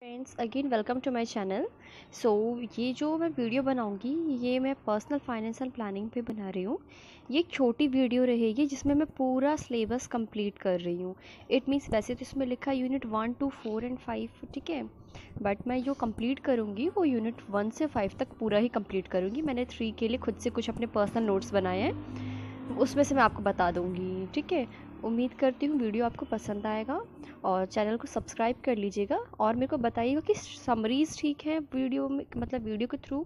Friends again welcome to my channel. So ये जो मैं वीडियो बनाऊंगी ये मैं पर्सनल फाइनेंस एंड प्लानिंग पे बना रही हूँ। ये एक छोटी वीडियो रहेगी जिसमें मैं पूरा सिलेबस कंप्लीट कर रही हूँ। इट मीन्स वैसे तो इसमें लिखा यूनिट 1 to 4 and 5, ठीक है, बट मैं जो कंप्लीट करूँगी वो यूनिट 1 से 5 तक पूरा ही कंप्लीट करूँगी। मैंने 3 के लिए खुद से कुछ अपने पर्सनल नोट्स बनाए हैं, उसमें से मैं आपको बता दूँगी, ठीक है। उम्मीद करती हूँ वीडियो आपको पसंद आएगा और चैनल को सब्सक्राइब कर लीजिएगा और मेरे को बताइएगा कि समरीज़ ठीक है वीडियो में, मतलब वीडियो के थ्रू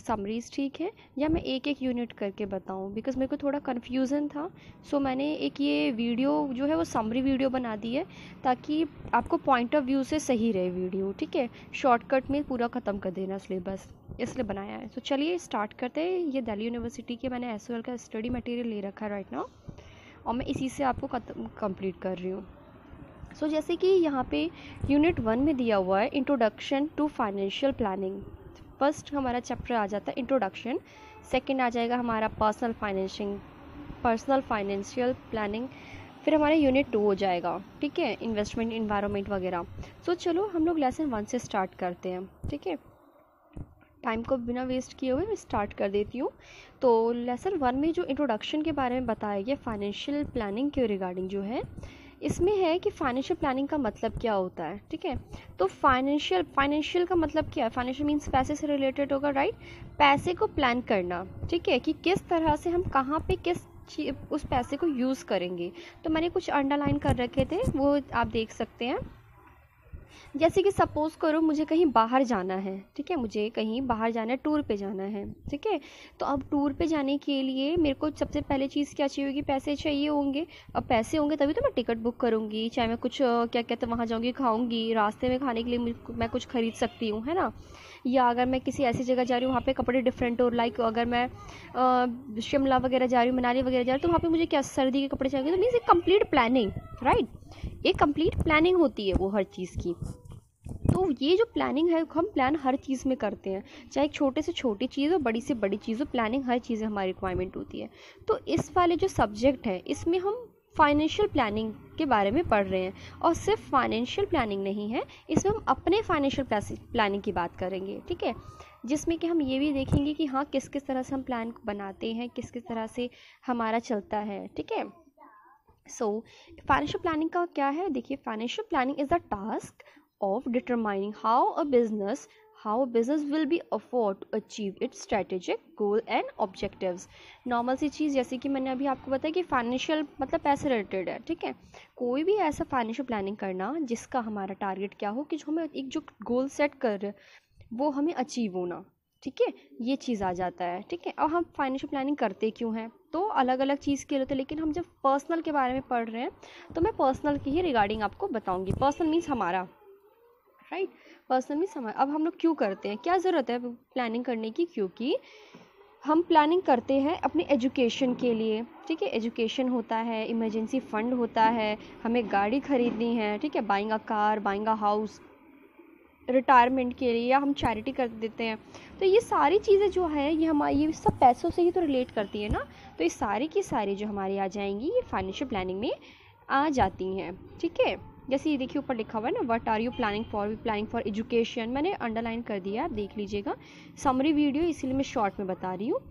समरीज़ ठीक है या मैं एक एक यूनिट करके बताऊँ, बिकॉज़ मेरे को थोड़ा कन्फ्यूज़न था। सो मैंने एक ये वीडियो जो है वो समरी वीडियो बना दी है ताकि आपको पॉइंट ऑफ व्यू से सही रहे वीडियो, ठीक है। शॉर्टकट में पूरा ख़त्म कर देना सिलेबस, इसलिए बनाया है। तो चलिए स्टार्ट करते हैं। ये दिल्ली यूनिवर्सिटी के मैंने एसओएल का स्टडी मटेरियल ले रखा है राइट नाउ और मैं इसी से आपको कंप्लीट कर रही हूँ। सो जैसे कि यहाँ पे यूनिट 1 में दिया हुआ है introduction to financial planning. First हमारा चैप्टर आ जाता है इंट्रोडक्शन, सेकंड आ जाएगा हमारा पर्सनल फाइनेंशियल प्लानिंग, फिर हमारा यूनिट 2 हो जाएगा, ठीक है, इन्वेस्टमेंट इन्वायरमेंट वगैरह। सो चलो हम लोग लेसन 1 से स्टार्ट करते हैं, ठीक है। टाइम को बिना वेस्ट किए हुए मैं स्टार्ट कर देती हूँ। तो लेसन 1 में जो इंट्रोडक्शन के बारे में बताया गया फाइनेंशियल प्लानिंग के रिगार्डिंग जो है, इसमें है कि फाइनेंशियल प्लानिंग का मतलब क्या होता है, ठीक है। तो फाइनेंशियल का मतलब क्या है? फाइनेंशियल मीन्स पैसे से रिलेटेड होगा, राइट। पैसे को प्लान करना, ठीक है, कि किस तरह से हम कहाँ पे किस उस पैसे को यूज़ करेंगे। तो मैंने कुछ अंडरलाइन कर रखे थे, वो आप देख सकते हैं। जैसे कि सपोज़ करो मुझे कहीं बाहर जाना है, ठीक है, मुझे कहीं बाहर जाना है, टूर पे जाना है, ठीक है। तो अब टूर पे जाने के लिए मेरे को सबसे पहले चीज़ क्या चाहिए होगी? पैसे चाहिए होंगे। अब पैसे होंगे तभी तो मैं टिकट बुक करूँगी, चाहे मैं कुछ क्या कहते हैं वहाँ जाऊँगी, खाऊँगी, रास्ते में खाने के लिए मैं कुछ खरीद सकती हूँ, है ना। या अगर मैं किसी ऐसी जगह जा रही हूँ वहाँ पे कपड़े डिफरेंट हो, लाइक अगर मैं शिमला वगैरह जा रही हूँ, मनाली वगैरह जा रही हूँ, तो वहाँ पे मुझे क्या सर्दी के कपड़े चाहिए। तो मीन्स एक कंप्लीट प्लानिंग, राइट, एक कंप्लीट प्लानिंग होती है वो हर चीज़ की। तो ये जो प्लानिंग है हम प्लान हर चीज़ में करते हैं, चाहे एक छोटे से छोटी चीज़ हो, बड़ी से बड़ी चीज़ हो, प्लानिंग हर चीज़ में हमारी रिक्वायरमेंट होती है। तो इस वाले जो सब्जेक्ट है इसमें हम फाइनेंशियल प्लानिंग के बारे में पढ़ रहे हैं और सिर्फ फाइनेंशियल प्लानिंग नहीं है, इसमें हम अपने फाइनेंशियल प्लानिंग की बात करेंगे, ठीक है, जिसमें कि हम ये भी देखेंगे कि हाँ किस किस तरह से हम प्लान बनाते हैं, किस किस तरह से हमारा चलता है, ठीक है। सो फाइनेंशियल प्लानिंग का क्या है? देखिए, financial planning is the task of determining how a business will be afford to achieve its strategic goal and objectives। Normal सी चीज़ जैसे कि मैंने अभी आपको बताया कि फाइनेंशियल मतलब पैसे रिलेटेड है, ठीक है। कोई भी ऐसा फाइनेंशियल प्लानिंग करना जिसका हमारा टारगेट क्या हो कि जो हमें एक जो गोल सेट कर रहे वो हमें अचीव होना, ठीक है, ये चीज़ आ जाता है, ठीक है। और हम फाइनेंशियल प्लानिंग करते क्यों हैं? तो अलग अलग चीज़ के लिए होते हैं, लेकिन हम जब पर्सनल के बारे में पढ़ रहे हैं तो मैं पर्सनल की ही रिगार्डिंग आपको बताऊँगी। पर्सनल मीन्स हमारा, राइट, पर्सनली समय। अब हम लोग क्यों करते हैं, क्या ज़रूरत है प्लानिंग करने की? क्योंकि हम प्लानिंग करते हैं अपनी एजुकेशन के लिए, ठीक है, एजुकेशन होता है, इमरजेंसी फंड होता है, हमें गाड़ी खरीदनी है, ठीक है, buying a car, buying a house, retirement के लिए, या हम चैरिटी कर देते हैं। तो ये सारी चीज़ें जो है ये हमारी ये सब पैसों से ही तो रिलेट करती है ना। तो ये सारी की सारी जो हमारी आ जाएंगी ये फाइनेंशियल प्लानिंग में आ जाती हैं, ठीक है। जैसे ये देखिए ऊपर लिखा हुआ है ना, what are you planning for education, मैंने अंडरलाइन कर दिया, आप देख लीजिएगा। समरी वीडियो इसीलिए मैं शॉर्ट में बता रही हूँ।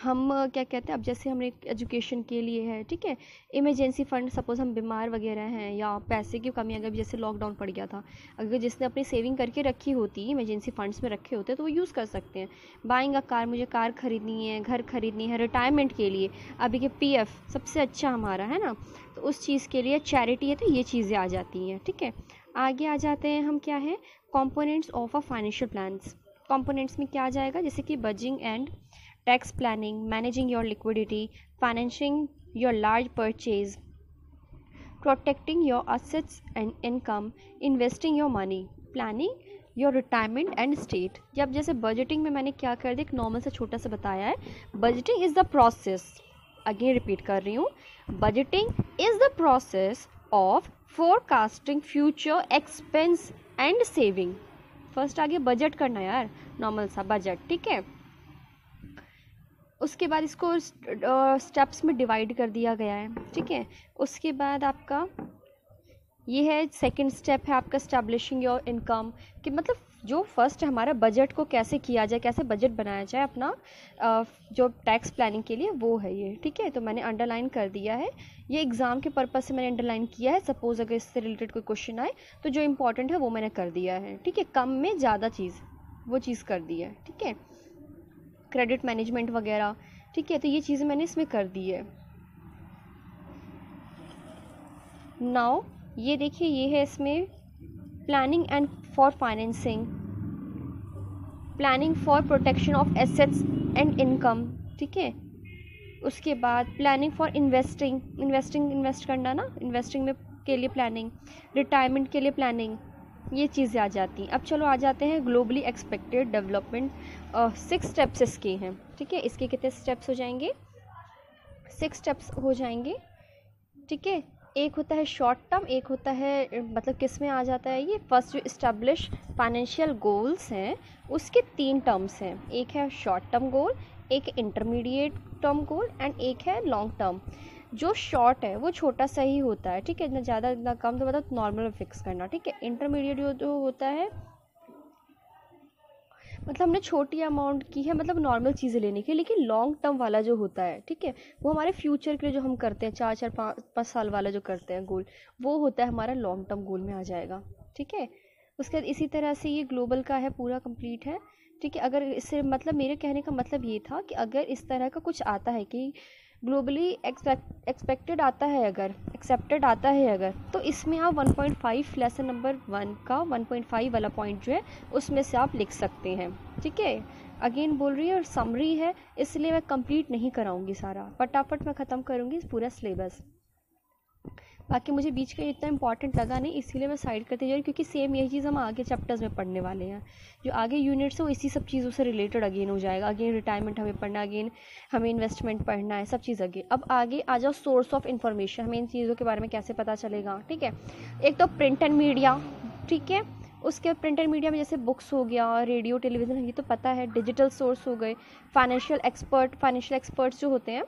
हम क्या कहते हैं, अब जैसे हमने एजुकेशन के लिए है, ठीक है, इमरजेंसी फ़ंड, सपोज़ हम बीमार वगैरह हैं या पैसे की कमी, अगर जैसे लॉकडाउन पड़ गया था, अगर जिसने अपनी सेविंग करके रखी होती, इमरजेंसी फंड्स में रखे होते तो वो यूज़ कर सकते हैं। बाइंग अ कार, मुझे कार खरीदनी है, घर खरीदनी है, रिटायरमेंट के लिए अभी के पीएफ सबसे अच्छा हमारा है ना, तो उस चीज़ के लिए चैरिटी है, तो ये चीज़ें आ जाती हैं, ठीक है। आगे आ जाते हैं हम, क्या है, components of a financial plans. Components में क्या आ जाएगा? जैसे कि budgeting and tax planning, managing your liquidity, financing your large purchase, protecting your assets and income, investing your money, planning your retirement and state। जब जैसे बजटिंग में मैंने क्या कर दिया, एक नॉर्मल से छोटा सा बताया है। Budgeting is the process, again repeat कर रही हूँ, budgeting is the process of forecasting future expense and saving. First आगे बजट करना यार, नॉर्मल सा बजट, ठीक है। उसके बाद इसको स्टेप्स में डिवाइड कर दिया गया है, ठीक है। उसके बाद आपका ये है सेकंड स्टेप है आपका स्टैब्लिशिंग योर इनकम, कि मतलब जो फर्स्ट है हमारा बजट को कैसे किया जाए, कैसे बजट बनाया जाए अपना जो टैक्स प्लानिंग के लिए, वो है ये। ठीक है, तो मैंने अंडरलाइन कर दिया है, ये एग्ज़ाम के पर्पज़ से मैंने अंडरलाइन किया है। सपोज़ अगर इससे रिलेटेड कोई क्वेश्चन आए तो जो इंपॉर्टेंट है वो मैंने कर दिया है। ठीक है, कम में ज़्यादा चीज़ वो चीज़ कर दी है। ठीक है, क्रेडिट मैनेजमेंट वगैरह। ठीक है, तो ये चीज़ें मैंने इसमें कर दी है। नाउ ये देखिए, ये है इसमें planning and for financing, planning for protection of assets and income. ठीक है, उसके बाद प्लानिंग फॉर इन्वेस्ट करना ना, इन्वेस्टिंग में के लिए प्लानिंग, रिटायरमेंट के लिए प्लानिंग, ये चीज़ें आ जाती हैं। अब चलो आ जाते हैं ग्लोबली एक्सपेक्टेड डेवलपमेंट। 6 स्टेप्स इसके हैं। ठीक है, इसके कितने स्टेप्स हो जाएंगे? 6 स्टेप्स हो जाएंगे। ठीक है, एक होता है शॉर्ट टर्म, एक होता है मतलब किस में आ जाता है ये, फर्स्ट जो इस्टेब्लिश फाइनेंशियल गोल्स हैं उसके 3 टर्म्स हैं। एक है शॉर्ट टर्म गोल, एक इंटरमीडिएट टर्म गोल एंड एक है लॉन्ग टर्म। जो शॉर्ट है वो छोटा सा ही होता है। ठीक है, ना ज़्यादा ना कम, तो मतलब नॉर्मल फिक्स करना। ठीक है, इंटरमीडिएट जो होता है मतलब हमने छोटी अमाउंट की है, मतलब नॉर्मल चीज़ें लेने की। लेकिन लॉन्ग टर्म वाला जो होता है, ठीक है, वो हमारे फ्यूचर के लिए जो हम करते हैं, 4-4-5 साल वाला जो करते हैं गोल, वो होता है हमारा लॉन्ग टर्म गोल में आ जाएगा। ठीक है, उसके बाद इसी तरह से ये ग्लोबल का है, पूरा कंप्लीट है। ठीक है, अगर इससे मतलब मेरे कहने का मतलब ये था कि अगर इस तरह का कुछ आता है कि ग्लोबली एक्सपेक्टेड आता है, अगर एक्सेप्टेड आता है अगर, तो इसमें आप 1.5 लेसन नंबर 1 का 1.5 वाला पॉइंट जो है उसमें से आप लिख सकते हैं। ठीक है, अगेन बोल रही है और समरी है, इसलिए मैं कंप्लीट नहीं कराऊंगी सारा, फटाफट मैं ख़त्म करूंगी पूरा सिलेबस। बाकी मुझे बीच का इतना इंपॉर्टेंट लगा नहीं, इसीलिए मैं साइड करते जा रही हूँ, क्योंकि सेम यही चीज़ हम आगे चैप्टर्स में पढ़ने वाले हैं। जो आगे यूनिट्स है वो इसी सब चीज़ों से रिलेटेड अगेन हो जाएगा। अगेन रिटायरमेंट हमें पढ़ना, अगेन हमें इन्वेस्टमेंट पढ़ना है, सब चीज़ अगेन। अब आगे आ जाओ सोर्स ऑफ इन्फॉर्मेशन, हमें इन चीज़ों के बारे में कैसे पता चलेगा। ठीक है, एक तो प्रिंट एंड मीडिया। ठीक है, उसके प्रिंट एंड मीडिया में जैसे बुक्स हो गया, रेडियो, टेलीविज़न, ये तो पता है। डिजिटल सोर्स हो गए, फाइनेंशियल एक्सपर्ट्स जो होते हैं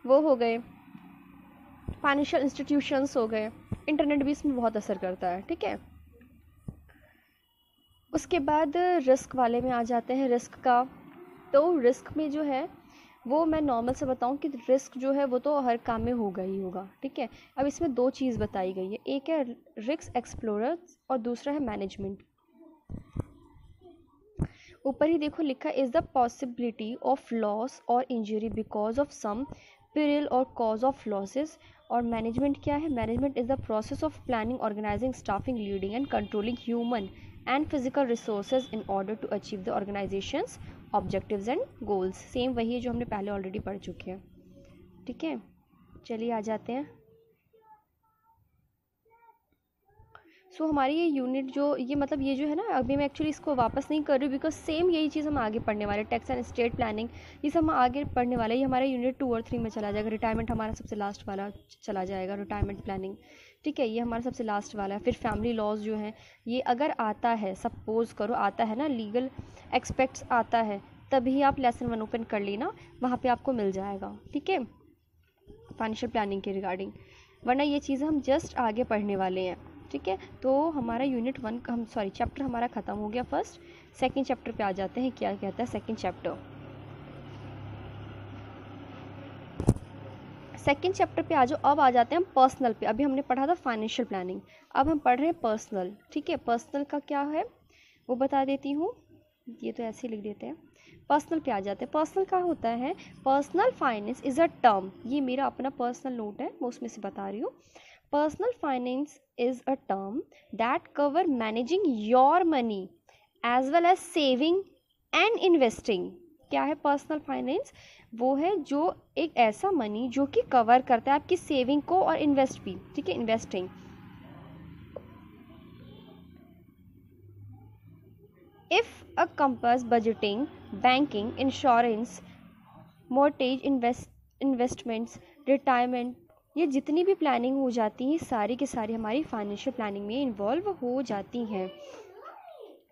वो हो गए, फाइनेंशियल इंस्टीट्यूशंस हो गए, इंटरनेट भी इसमें बहुत असर करता है। ठीक है, उसके बाद रिस्क वाले में आ जाते हैं, रिस्क का। तो रिस्क में जो है वो मैं नॉर्मल से बताऊं कि रिस्क जो है वो तो हर काम में होगा ही होगा। ठीक है, अब इसमें 2 चीज़ बताई गई है, एक है रिस्क एक्सप्लोरर और दूसरा है मैनेजमेंट। ऊपर ही देखो लिखा, is the possibility of loss और injury because of some peril और कॉज ऑफ लॉसेस। और मैनेजमेंट क्या है? Management is the process of planning, organising, staffing, leading and controlling human and physical resources in order to achieve the organisation's objectives and goals. Same वही है जो हमने पहले already पढ़ चुके हैं। ठीक है, चलिए आ जाते हैं। सो हमारी ये यूनिट जो ये मतलब ये जो है ना, अभी मैं एक्चुअली इसको वापस नहीं कर रही हूँ, बिकॉज सेम यही चीज़ हम आगे पढ़ने वाले, टैक्स एंड स्टेट प्लानिंग, ये सब हम आगे पढ़ने वाले। ये हमारा यूनिट 2 और 3 में चला जाएगा। रिटायरमेंट हमारा सबसे लास्ट वाला चला जाएगा, रिटायरमेंट प्लानिंग। ठीक है, ये हमारा सबसे लास्ट वाला है। फिर फैमिली लॉज जो है, ये अगर आता है, सपोज करो आता है ना, लीगल एक्सपेक्ट्स आता है, तभी आप लेसन 1 ओपन कर लेना, वहाँ पर आपको मिल जाएगा। ठीक है, फाइनेंशियल प्लानिंग के रिगार्डिंग, वरना ये चीज़ें हम जस्ट आगे पढ़ने वाले हैं। ठीक है, तो हमारा यूनिट 1 हम चैप्टर हमारा ख़त्म हो गया फर्स्ट। सेकंड चैप्टर पे आ जाते हैं, क्या कहता है सेकंड चैप्टर। सेकंड चैप्टर पे आ जाओ। अब आ जाते हैं हम पर्सनल पे। अभी हमने पढ़ा था फाइनेंशियल प्लानिंग, अब हम पढ़ रहे हैं पर्सनल। ठीक है, पर्सनल का क्या है वो बता देती हूँ, ये तो ऐसे ही लिख देते हैं। पर्सनल पे आ जाते हैं। पर्सनल का होता है, personal finance is a term, ये मेरा अपना पर्सनल नोट है, मैं उसमें से बता रही हूँ। Personal finance is a term that cover managing your money as well as saving and investing. क्या है पर्सनल फाइनेंस? वो है जो एक ऐसा मनी जो कि कवर करता है आपकी सेविंग को और इन्वेस्ट भी। ठीक है, investing. If a compass budgeting, banking, insurance, mortgage, investments, retirement, ये जितनी भी प्लानिंग हो जाती हैं सारी की सारी हमारी फाइनेंशियल प्लानिंग में इन्वॉल्व हो जाती हैं।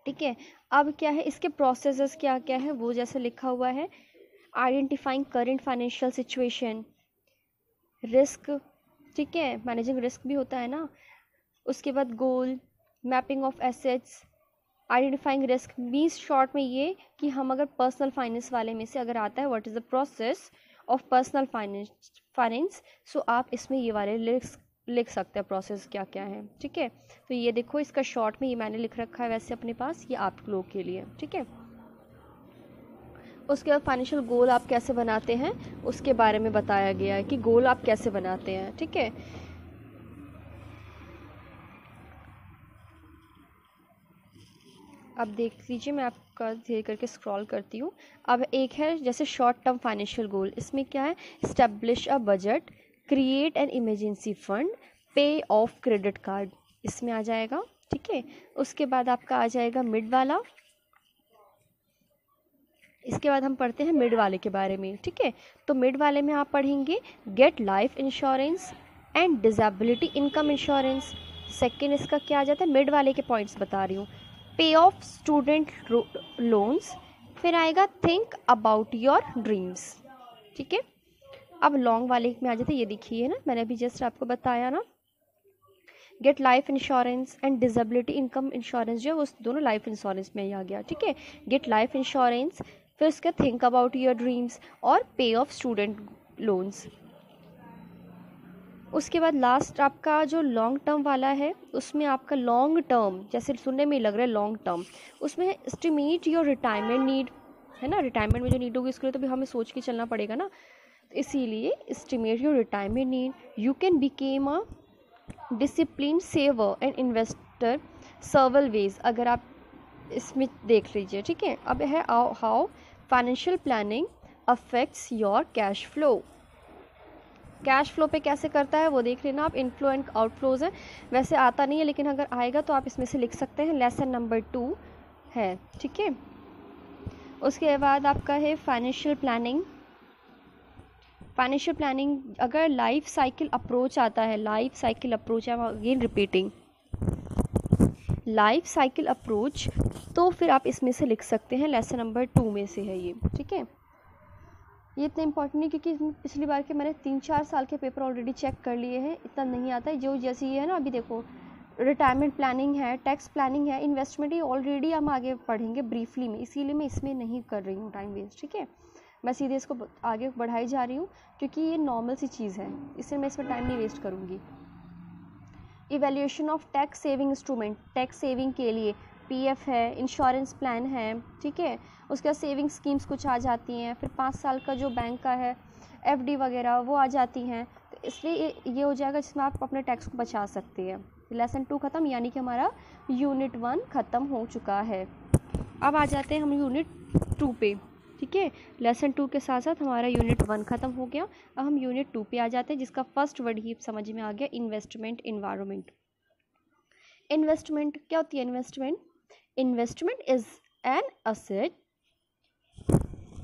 ठीक है, अब क्या है इसके प्रोसेसेस क्या क्या है वो जैसे लिखा हुआ है, identifying current financial situation, risk. ठीक है, मैनेजिंग रिस्क भी होता है ना, उसके बाद goal, mapping of assets, identifying risk. Means short में ये कि हम अगर पर्सनल फाइनेंस वाले में से अगर आता है what is the process of personal finance, so आप इसमें ये वाले लिख सकते हैं प्रोसेस क्या क्या है, ठीक है। तो ये देखो इसका शॉर्ट में ये मैंने लिख रखा है वैसे अपने पास, ये आप लोग के लिए, ठीक है। उसके बाद फाइनेंशियल गोल आप कैसे बनाते हैं उसके बारे में बताया गया है कि गोल आप कैसे बनाते हैं, ठीक है। अब देख लीजिए, मैं आपका धीरे करके स्क्रॉल करती हूँ। अब एक है जैसे शॉर्ट टर्म फाइनेंशियल गोल, इसमें क्या है, establish a budget, create an emergency fund, पे ऑफ क्रेडिट कार्ड, इसमें आ जाएगा, ठीक है। उसके बाद आपका आ जाएगा मिड वाला, इसके बाद हम पढ़ते हैं मिड वाले के बारे में, ठीक है। तो मिड वाले में आप पढ़ेंगे get life insurance and disability income insurance. Second इसका क्या आ जाता है, मिड वाले के पॉइंट्स बता रही हूँ, पे ऑफ स्टूडेंट लोन्स, फिर आएगा थिंक अबाउट योर ड्रीम्स, ठीक है। अब लॉन्ग वाले में आ जाते हैं, ये देखिए ना, मैंने अभी जस्ट आपको बताया ना, get life insurance and disability income insurance, जो है वो दोनों लाइफ इंश्योरेंस में ही आ गया, ठीक है। गेट लाइफ इंश्योरेंस, फिर उसका थिंक अबाउट योर ड्रीम्स और पे ऑफ स्टूडेंट लोन्स। उसके बाद लास्ट आपका जो लॉन्ग टर्म वाला है, उसमें आपका लॉन्ग टर्म, जैसे सुनने में लग रहा है लॉन्ग टर्म, उसमें एस्टिमेट योर रिटायरमेंट नीड, है ना। रिटायरमेंट में जो नीड होगी उसके लिए तो भी हमें सोच के चलना पड़ेगा ना, तो इसीलिए estimate your retirement need, you can became a discipline saver and investor several ways, अगर आप इसमें देख लीजिए, ठीक है। अब है how financial planning affects your cash flow, cash flow पे कैसे करता है वो देख लेना आप। इनफ्लो एंड आउटफ्लोज है, वैसे आता नहीं है लेकिन अगर आएगा तो आप इसमें से लिख सकते हैं, लेसन नंबर 2 है, ठीक है। उसके बाद आपका है फाइनेंशियल प्लानिंग। फाइनेंशियल प्लानिंग अगर लाइफ साइकिल अप्रोच आता है, life cycle approach, I am again repeating, life cycle approach, तो फिर आप इसमें से लिख सकते हैं, लेसन नंबर 2 में से है ये, ठीक है। ये इतना इंपॉर्टेंट नहीं क्योंकि पिछली बार के मैंने 3-4 साल के पेपर ऑलरेडी चेक कर लिए हैं, इतना नहीं आता है। जो जैसे ये है ना, अभी देखो रिटायरमेंट प्लानिंग है, टैक्स प्लानिंग है, इन्वेस्टमेंट, ये ऑलरेडी हम आगे पढ़ेंगे ब्रीफली में, इसीलिए मैं इसमें नहीं कर रही हूँ टाइम वेस्ट, ठीक है। मैं सीधे इसको आगे बढ़ाई जा रही हूँ क्योंकि ये नॉर्मल सी चीज़ है, इसलिए मैं इसमें टाइम नहीं वेस्ट करूँगी। Evaluation of tax saving instrument, tax saving के लिए पीएफ है, इंश्योरेंस प्लान है, ठीक है। उसके बाद सेविंग स्कीम्स कुछ आ जाती हैं, फिर 5 साल का जो बैंक का है एफडी वगैरह वो आ जाती हैं, तो इसलिए ये हो जाएगा जिसमें आप अपने टैक्स को बचा सकते हैं। लेसन 2 ख़त्म, यानी कि हमारा यूनिट 1 ख़त्म हो चुका है। अब आ जाते हैं हम यूनिट 2 पे, ठीक है। लेसन 2 के साथ साथ हमारा यूनिट 1 ख़त्म हो गया। अब हम यूनिट 2 पे आ जाते हैं, जिसका फर्स्ट वर्ड ही समझ में आ गया, इन्वेस्टमेंट इन्वायरमेंट। इन्वेस्टमेंट क्या होती है, investment, investment is an asset,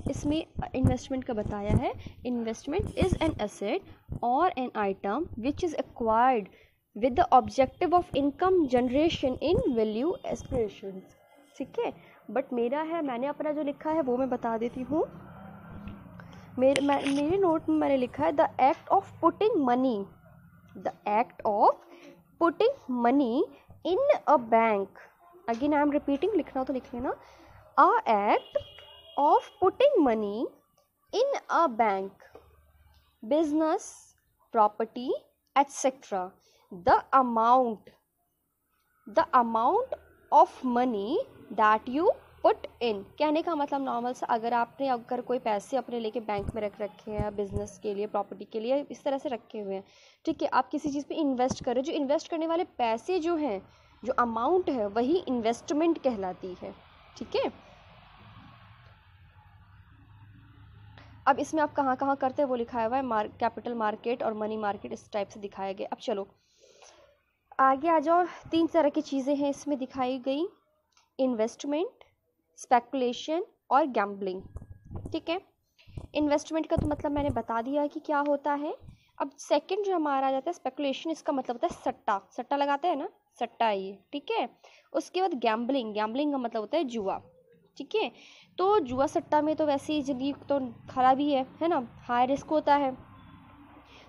इसमें इन्वेस्टमेंट का बताया है, इन्वेस्टमेंट इज़ एन एसेट और an item which is acquired with the objective of income generation in value aspiration, ठीक है। बट मेरा है, मैंने अपना जो लिखा है वो मैं बता देती हूँ। मेरे नोट में मैंने लिखा है the act of putting money, the act of putting money in a bank, again I am repeating, लिखना तो लिख लेना, अ act of putting money in a bank, business, property, etc. The amount of money that you put in, कहने का मतलब normal सा, अगर कोई पैसे अपने लेके बैंक में रख रखे हैं, बिजनेस के लिए, प्रॉपर्टी के लिए, इस तरह से रखे हुए हैं, ठीक है। आप किसी चीज़ पे इन्वेस्ट कर रहे हो, जो इन्वेस्ट करने वाले पैसे जो हैं, जो अमाउंट है, वही इन्वेस्टमेंट कहलाती है, ठीक है। अब इसमें आप कहाँ कहाँ करते हैं वो लिखाया हुआ है, कैपिटल मार्केट और मनी मार्केट इस टाइप से दिखाया गया। अब चलो आगे आ जाओ, 3 तरह की चीज़ें हैं इसमें दिखाई गई, इन्वेस्टमेंट, स्पेकुलेशन और गैम्बलिंग, ठीक है। इन्वेस्टमेंट का तो मतलब मैंने बता दिया कि क्या होता है। अब सेकंड जो हमारा आ जाता है स्पेकुलेशन, इसका मतलब होता है सट्टा, सट्टा लगाते हैं ना, सट्टा ये, ठीक है। उसके बाद गैम्बलिंग, गैम्बलिंग का मतलब होता है जुआ, ठीक है। तो जुआ सट्टा में तो वैसे ही ज़िंदगी तो खराब ही है ना, हाई रिस्क होता है।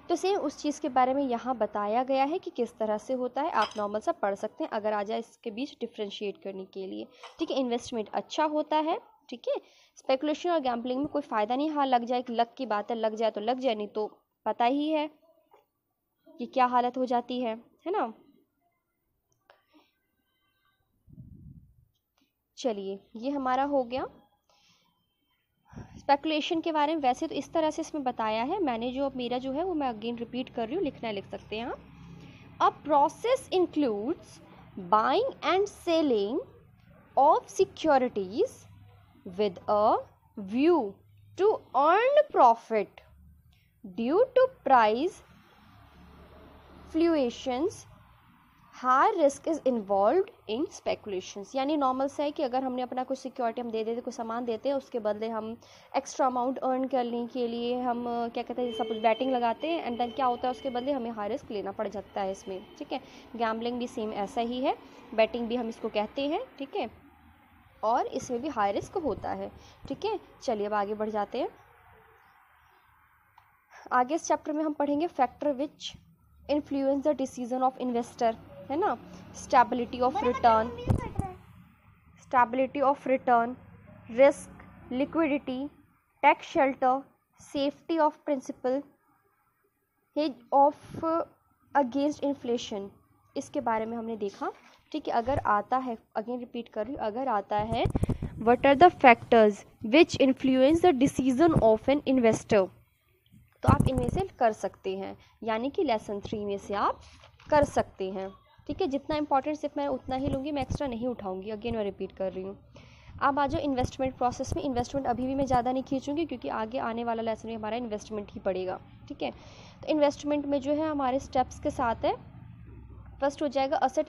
तो सेम उस चीज़ के बारे में यहाँ बताया गया है कि किस तरह से होता है। आप नॉर्मल सा पढ़ सकते हैं अगर आ जाए इसके बीच डिफ्रेंशिएट करने के लिए, ठीक है। इन्वेस्टमेंट अच्छा होता है, ठीक है। स्पेकुलेशन और गैम्बलिंग में कोई फ़ायदा नहीं। हाँ, लग जाए, लक की बात है, लग जाए तो लग जाए, नहीं तो पता ही है कि क्या हालत हो जाती है ना। चलिए, ये हमारा हो गया स्पेकुलेशन के बारे में। वैसे तो इस तरह से इसमें बताया है मैंने, जो मेरा जो है वो मैं अगेन रिपीट कर रही हूँ, लिखना है लिख सकते हैं आप। A process includes buying and selling of securities with a view to earn profit due to price fluctuations. High risk is involved in speculations. यानी नॉर्मल से है कि अगर हमने अपना कुछ सिक्योरिटी हम दे देते, कोई सामान देते हैं, उसके बदले हम एक्स्ट्रा अमाउंट अर्न करने के लिए हम क्या कहते हैं, सपोज बैटिंग लगाते हैं, एंड देन क्या होता है उसके बदले हमें हाई रिस्क लेना पड़ जाता है इसमें, ठीक है। गैम्बलिंग भी सेम ऐसा ही है, बैटिंग भी हम इसको कहते हैं, ठीक है, और इसमें भी हाई रिस्क होता है, ठीक है। चलिए अब आगे बढ़ जाते हैं। आगे इस चैप्टर में हम पढ़ेंगे factor which influence the decision of investor, है ना। Stability of return, risk, liquidity, tax shelter, safety of principal, hedge of against inflation, इसके बारे में हमने देखा, ठीक है। अगर आता है, अगेन रिपीट कर रही हूँ, अगर आता है what are the factors which influence the decision of an investor, तो आप इनमें से कर सकते हैं, यानी कि लेसन 3 में से आप कर सकते हैं, ठीक है। जितना इंपॉर्टेंट सिर्फ मैं उतना ही लूँगी, मैं एक्स्ट्रा नहीं उठाऊंगी, अगेन मैं रिपीट कर रही हूँ। अब आ जाओ इन्वेस्टमेंट प्रोसेस में। इन्वेस्टमेंट अभी भी मैं ज़्यादा नहीं खींचूंगी क्योंकि आगे आने वाला लेसन में हमारा इन्वेस्टमेंट ही पड़ेगा, ठीक है। तो इन्वेस्टमेंट में जो है हमारे स्टेप्स के साथ है। फर्स्ट हो जाएगा असेट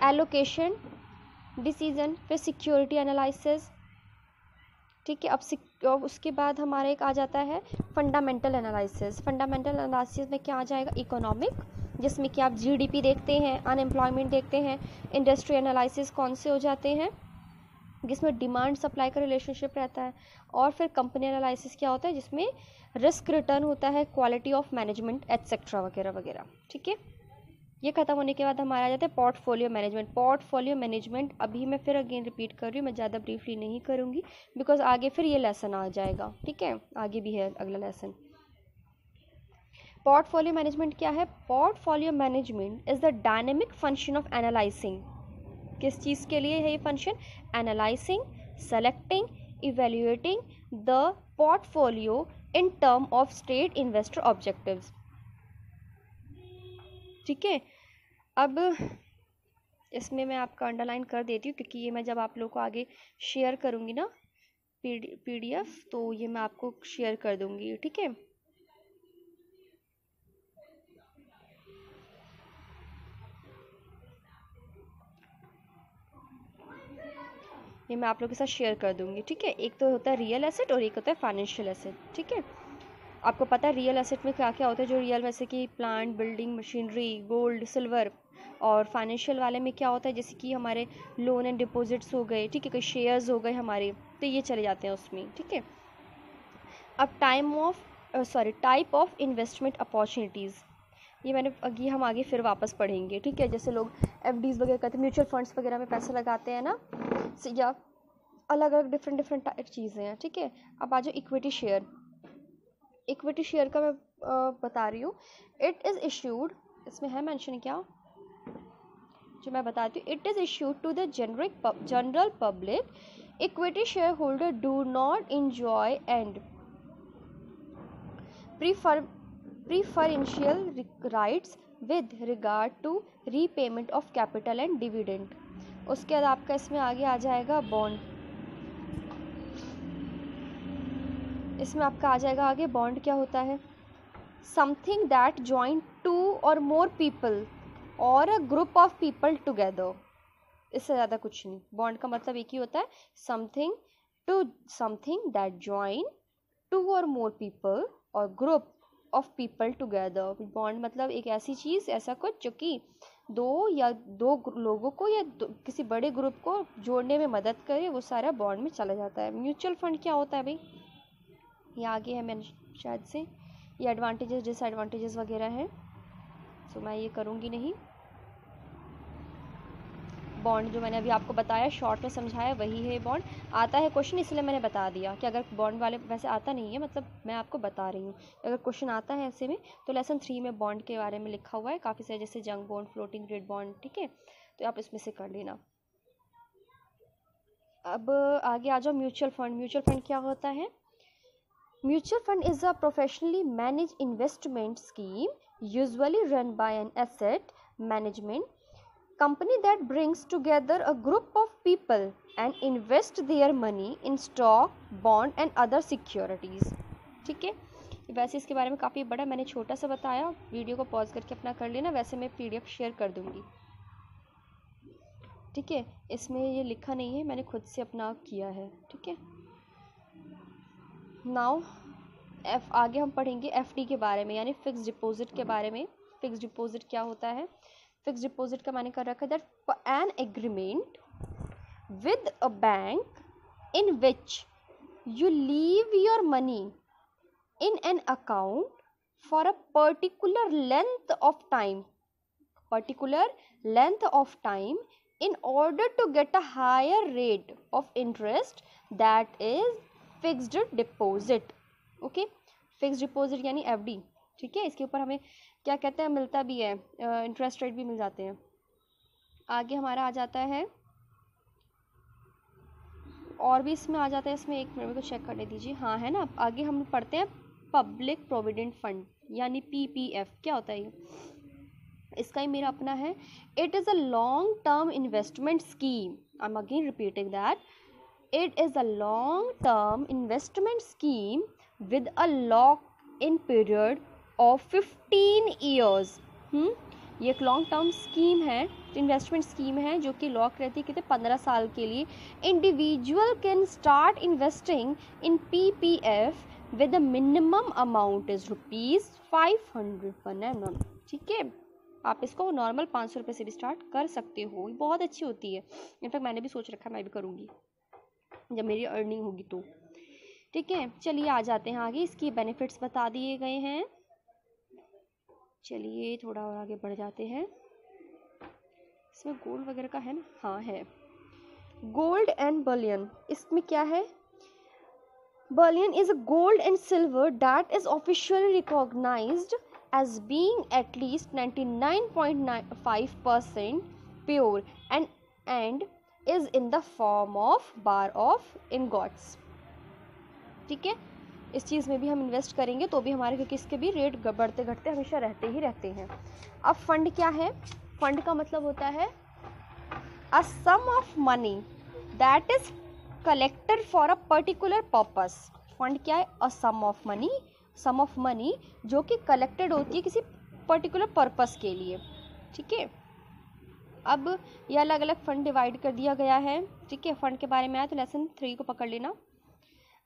एलोकेशन डिसीजन, फिर सिक्योरिटी एनालिसिस, ठीक है। अब उसके बाद हमारा एक आ जाता है फंडामेंटल एनालिसिस। फंडामेंटल एनालिसिस में क्या आ जाएगा, इकोनॉमिक, जिसमें कि आप जीडीपी देखते हैं, अनएम्प्लॉयमेंट देखते हैं। इंडस्ट्री एनालिसिस कौन से हो जाते हैं, जिसमें डिमांड सप्लाई का रिलेशनशिप रहता है। और फिर कंपनी एनालिसिस क्या होता है, जिसमें रिस्क रिटर्न होता है, क्वालिटी ऑफ मैनेजमेंट एट्सेट्रा वगैरह वगैरह, ठीक है। ये खत्म होने के बाद हमारा आ जाता है पोर्टफोलियो मैनेजमेंट। पोर्टफोलियो मैनेजमेंट अभी मैं फिर अगेन रिपीट कर रही हूँ, मैं ज़्यादा ब्रीफली नहीं करूँगी बिकॉज आगे फिर ये लेसन आ जाएगा, ठीक है। आगे भी है अगला लेसन। पोर्टफोलियो मैनेजमेंट क्या है, portfolio management is the dynamic function of analysing. किस चीज़ के लिए है ये function, analysing, selecting, evaluating the portfolio in term of state investor objectives, ठीक है। अब इसमें मैं आपका अंडरलाइन कर देती हूँ क्योंकि ये मैं जब आप लोगों को आगे शेयर करूँगी ना पीडीएफ, तो ये मैं आपको शेयर कर दूँगी, ठीक है। ये मैं आप लोगों के साथ शेयर कर दूँगी, ठीक है। एक तो होता है रियल एसेट और एक होता है फाइनेंशियल एसेट, ठीक है। आपको पता है रियल एसेट में क्या क्या होता है, जो रियल में से कि plant, building, machinery, gold, silver. और फाइनेंशियल वाले में क्या होता है, जैसे कि हमारे लोन एंड डिपॉजिट्स हो गए, ठीक है, कोई शेयर्स हो गए हमारे, तो ये चले जाते हैं उसमें, ठीक है। अब टाइप ऑफ इन्वेस्टमेंट अपॉर्चुनिटीज़, ये हम आगे फिर वापस पढ़ेंगे, ठीक है। जैसे लोग एफडीज वगैरह करते हैं, म्यूचुअल फंड्स वगैरह में पैसा लगाते हैं ना, या अलग अलग डिफरेंट चीज़ें हैं, ठीक है। अब आ जाओ इक्विटी शेयर। इक्विटी शेयर का मैं बता रही हूँ। इट इज़ इश्यूड, इसमें है मेंशन क्या जो मैं बताती हूँ, it is issued to the general public. Equity share holder do not enjoy and preferential rights with regard to repayment of capital and dividend. उसके बाद आपका इसमें आगे आ जाएगा बॉन्ड। इसमें आपका आ जाएगा आगे बॉन्ड क्या होता है, समथिंग दैट जॉइन 2 और मोर पीपल और a group of people together. इससे ज़्यादा कुछ नहीं। बॉन्ड का मतलब एक ही होता है, समथिंग दैट जॉइन 2 और मोर पीपल और group of people together. Bond मतलब एक ऐसी चीज़, ऐसा कुछ जो कि दो लोगों को या किसी बड़े ग्रुप को जोड़ने में मदद करे, वो सारा बॉन्ड में चला जाता है। म्यूचुअल फंड क्या होता है भाई, ये आगे है, मैंने शायद से ये एडवांटेजेस डिसएडवांटेजेस वगैरह हैं, सो मैं ये करूँगी नहीं। बॉन्ड जो मैंने अभी आपको बताया, शॉर्ट में समझाया, वही है बॉन्ड। आता है क्वेश्चन इसलिए मैंने बता दिया कि अगर बॉन्ड वाले, वैसे आता नहीं है, मतलब मैं आपको बता रही हूँ, अगर क्वेश्चन आता है ऐसे में तो लेसन 3 में बॉन्ड के बारे में लिखा हुआ है काफ़ी सारे, जैसे जंग बॉन्ड, फ्लोटिंग रेट बॉन्ड, ठीक है, तो आप इसमें से कर लेना। अब आगे आ जाओ म्यूचुअल फंड। म्यूचुअल फंड क्या होता है? Mutual fund is a professionally manage investment scheme usually run by an asset management company that brings together a group of people and invest their money in stock, bond and other securities। ठीक है, वैसे इसके बारे में काफ़ी बड़ा मैंने छोटा सा बताया, वीडियो को पॉज करके अपना कर लेना, वैसे मैं PDF शेयर कर दूंगी। ठीक है, इसमें ये लिखा नहीं है, मैंने खुद से अपना किया है। ठीक है, नाउ आगे हम पढ़ेंगे FD के बारे में, यानी फिक्स डिपॉजिट के बारे में। फिक्स डिपॉजिट क्या होता है? फिक्स डिपॉजिट का मैंने कर रखा है that an agreement with a bank in which you leave your money in an account for a particular length of time in order to get a higher rate of interest, that is fixed deposit। Okay, fix deposit यानी FD। ठीक है, इसके ऊपर हमें क्या कहते हैं, मिलता भी है, इंटरेस्ट रेट भी मिल जाते हैं। आगे हमारा आ जाता है, और भी इसमें आ जाता है, इसमें एक मिनट को चेक करने दीजिए, हाँ है ना। आगे हम पढ़ते हैं पब्लिक प्रोविडेंट फंड यानी PPF। क्या होता है ये? इसका ही मेरा अपना है। It is a long term investment scheme, I am again repeating that, it is a long term investment scheme with a lock in period of 15 years. ये एक लॉन्ग टर्म स्कीम है, इन्वेस्टमेंट स्कीम है जो कि lock रहती है, कितने 15 साल के लिए। Individual can start investing in PPF with the minimum amount is ₹500 per annum. ठीक है, आप इसको नॉर्मल 500 रुपये से भी स्टार्ट कर सकते हो, ये बहुत अच्छी होती है। इनफैक्ट मैंने भी सोच रखा है मैं भी करूँगी जब मेरी अर्निंग होगी तो। ठीक है, चलिए आ जाते हैं आगे, इसकी बेनिफिट्स बता दिए गए हैं। चलिए थोड़ा और आगे बढ़ जाते हैं। इसमें गोल्ड वगैरह का है ना? हाँ है। गोल्ड एंड बलियन, इसमें क्या है? Bullion is gold and silver that is officially recognized as being at least 99.95% pure and is in the form of bar of ingots। ठीक है, इस चीज़ में भी हम इन्वेस्ट करेंगे तो भी हमारे, क्योंकि इसके भी रेट बढ़ते घटते हमेशा रहते ही रहते हैं। अब फंड क्या है? फंड का मतलब होता है a sum of money that is collected for a particular purpose. Fund क्या है? अ सम ऑफ मनी जो कि कलेक्टेड होती है किसी पर्टिकुलर पर्पस के लिए। ठीक है, अब ये अलग अलग फंड डिवाइड कर दिया गया है। ठीक है, फंड के बारे में आया तो लेसन 3 को पकड़ लेना।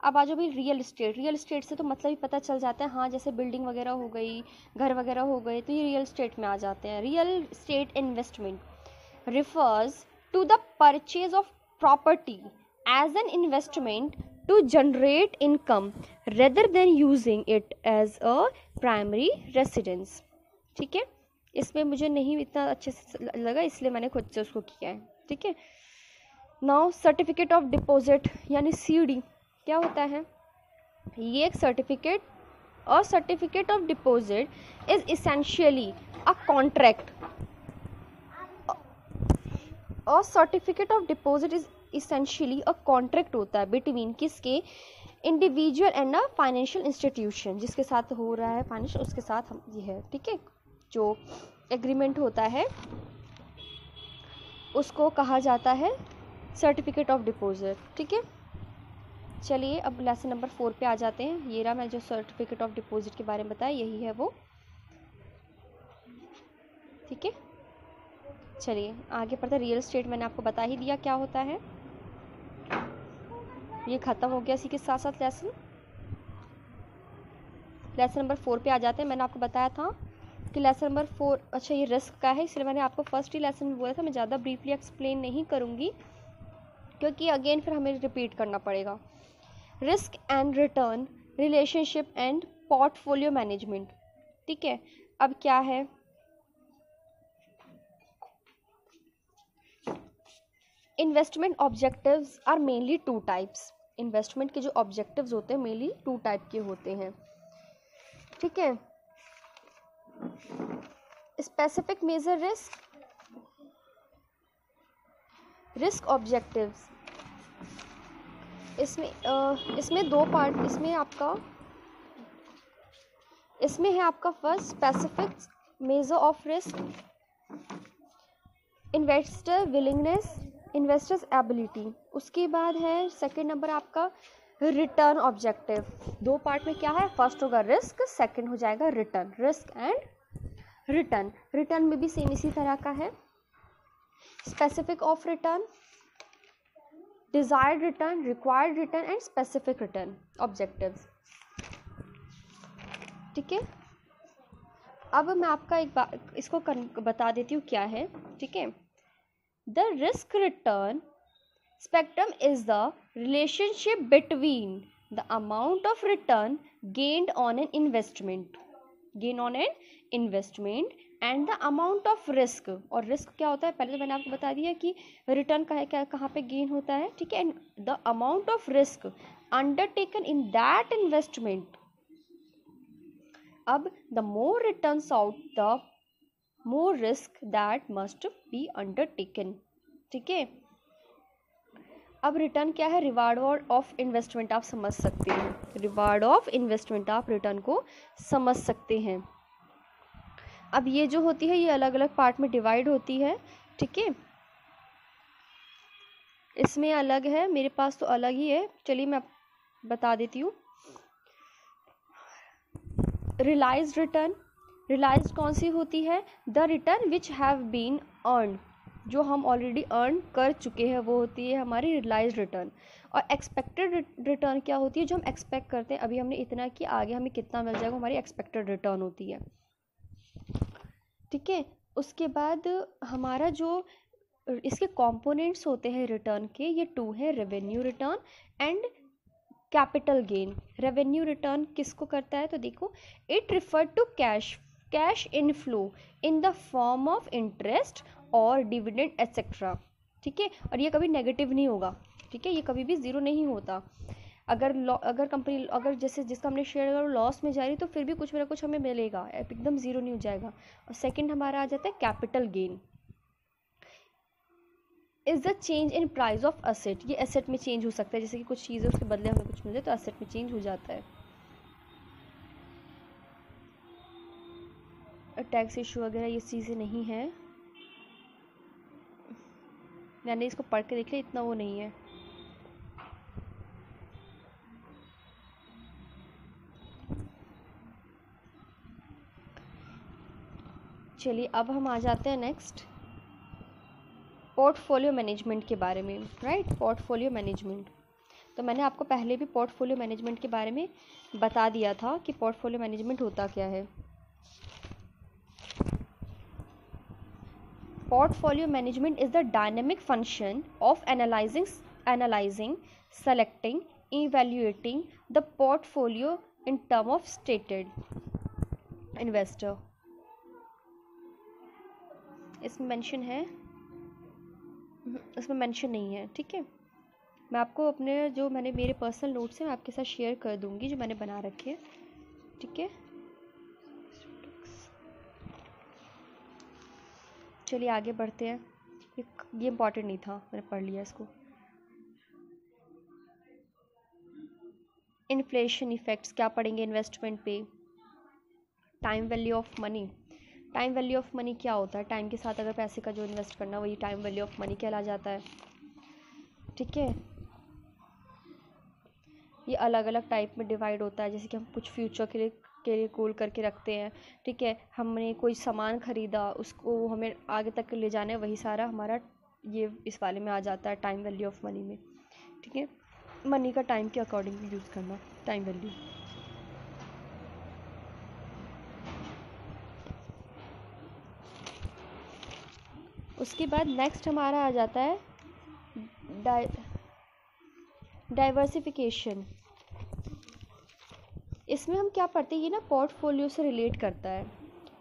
अब आ जाओ भाई रियल एस्टेट से तो मतलब ही पता चल जाता है, हाँ जैसे बिल्डिंग वगैरह हो गई, घर वगैरह हो गए, तो ये रियल एस्टेट में आ जाते हैं। Real estate investment refers to the purchase of property as an investment to generate income rather than using it as a primary residence। ठीक है, इसमें मुझे नहीं इतना अच्छे से लगा इसलिए मैंने खुद से उसको किया है। ठीक है, नाउ सर्टिफिकेट ऑफ डिपॉजिट यानी CD क्या होता है? ये एक certificate of deposit is essentially a contract. और certificate of deposit is essentially a contract होता है बिटवीन किसके? Individual and a financial institution, जिसके साथ हो रहा है फाइनेंशियल, उसके साथ हम ये है। ठीक है, जो एग्रीमेंट होता है उसको कहा जाता है सर्टिफिकेट ऑफ डिपॉजिट। ठीक है, चलिए अब लेसन नंबर 4 पे आ जाते हैं। ये रहा मैं जो सर्टिफिकेट ऑफ डिपॉजिट के बारे में बताया, यही है वो। ठीक है, चलिए आगे पढ़ते। रियल एस्टेट मैंने आपको बता ही दिया क्या होता है, ये ख़त्म हो गया इसी के साथ साथ लेसन नंबर 4 पे आ जाते हैं। मैंने आपको बताया था कि लेसन नंबर 4, अच्छा ये रिस्क का है, इसलिए मैंने आपको फर्स्ट ही लेसन में बोला था मैं ज़्यादा ब्रीफली एक्सप्लेन नहीं करूँगी क्योंकि अगेन फिर हमें रिपीट करना पड़ेगा। Risk and return relationship and portfolio management. ठीक है, अब क्या है, investment objectives are mainly two types. Investment के जो ऑब्जेक्टिव्स होते हैं मेनली टू टाइप के होते हैं। ठीक है, स्पेसिफिक मेजर रिस्क ऑब्जेक्टिव्स, इसमें दो पार्ट, इसमें है आपका first specific measure of risk, investor willingness, investors ability. उसके बाद है सेकंड नंबर आपका रिटर्न ऑब्जेक्टिव। दो पार्ट में क्या है, फर्स्ट होगा रिस्क, सेकंड हो जाएगा return. Risk and return, return में भी सेम इसी तरह का है, specific of return, desired return, required return and specific return objectives. ठीक है, अब मैं आपका एक बार इसको बता देती हूँ क्या है। ठीक है, the risk return spectrum is the relationship between the amount of return gained on an investment and the amount of risk. और रिस्क क्या होता है, पहले तो मैंने आपको बता दिया कि रिटर्न कहाँ पे गेन होता है। ठीक है, and the amount of risk undertaken in that investment. अब the more returns out the more risk that must be undertaken. ठीक है, अब रिटर्न क्या है, रिवार्ड ऑफ इन्वेस्टमेंट आप समझ सकते हैं, रिवार्ड ऑफ इन्वेस्टमेंट आप रिटर्न को समझ सकते हैं। अब ये जो होती है ये अलग अलग पार्ट में डिवाइड होती है। ठीक है, इसमें अलग है, मेरे पास तो अलग ही है, चलिए मैं बता देती हूँ। रियलाइज्ड रिटर्न, रियलाइज्ड कौन सी होती है, the return which have been earn, जो हम ऑलरेडी अर्न कर चुके हैं वो होती है हमारी रियलाइज्ड रिटर्न। और एक्सपेक्टेड रिटर्न क्या होती है, जो हम एक्सपेक्ट करते हैं, अभी हमने इतना किया आगे हमें कितना मिल जाएगा, हमारी एक्सपेक्टेड रिटर्न होती है। ठीक है, उसके बाद हमारा जो इसके कंपोनेंट्स होते हैं रिटर्न के, ये टू है, revenue return and capital gain. Revenue return किसको करता है, तो देखो, it refer to cash inflow in the form of interest और डिविडेंड एटसेट्रा। ठीक है, और ये कभी नेगेटिव नहीं होगा। ठीक है, ये कभी भी ज़ीरो नहीं होता। अगर कंपनी अगर जैसे जिसका हमने शेयर अगर लॉस में जा रही तो फिर भी कुछ ना कुछ हमें मिलेगा, एकदम ज़ीरो नहीं हो जाएगा। और सेकंड हमारा आ जाता है capital gain, is the change in price of asset. ये एसेट में चेंज हो सकता है, जैसे कि कुछ चीज़ें उसके बदले हमें कुछ मिल जाए तो एसेट में चेंज हो जाता है। टैक्स इशू वगैरह ये चीज़ें नहीं है, मैंने इसको पढ़ के देख लिया, इतना वो नहीं है। चलिए अब हम आ जाते हैं नेक्स्ट पोर्टफोलियो मैनेजमेंट के बारे में। राइट, पोर्टफोलियो मैनेजमेंट, तो मैंने आपको पहले भी पोर्टफोलियो मैनेजमेंट के बारे में बता दिया था कि पोर्टफोलियो मैनेजमेंट होता क्या है। Portfolio management is the dynamic function of analyzing, selecting, evaluating the portfolio in term of stated investor। इसमें मेंशन है, इसमें मेंशन नहीं है। ठीक है, मैं आपको अपने जो मैंने मेरे पर्सनल नोट्स हैं मैं आपके साथ शेयर कर दूंगी, जो मैंने बना रखे हैं। ठीक है, चलिए आगे बढ़ते हैं। ये इम्पॉर्टेंट नहीं था, मैंने पढ़ लिया इसको। इन्फ्लेशन इफेक्ट्स क्या पढ़ेंगे इन्वेस्टमेंट पे। Time value of money, time value of money क्या होता है, टाइम के साथ अगर पैसे का जो इन्वेस्ट करना वही टाइम वैल्यू ऑफ मनी कहला जाता है। ठीक है, ये अलग अलग टाइप में डिवाइड होता है, जैसे कि हम कुछ फ्यूचर के लिए गोल करके रखते हैं। ठीक है, हमने कोई सामान ख़रीदा, उसको हमें आगे तक ले जाना है, वही सारा हमारा ये इस वाले में आ जाता है टाइम वैल्यू ऑफ मनी में। ठीक है, मनी का टाइम के अकॉर्डिंग यूज़ करना, टाइम वैल्यू। उसके बाद नेक्स्ट हमारा आ जाता है डाइवर्सिफिकेशन। इसमें हम क्या पढ़ते हैं, ये ना पोर्टफोलियो से रिलेट करता है,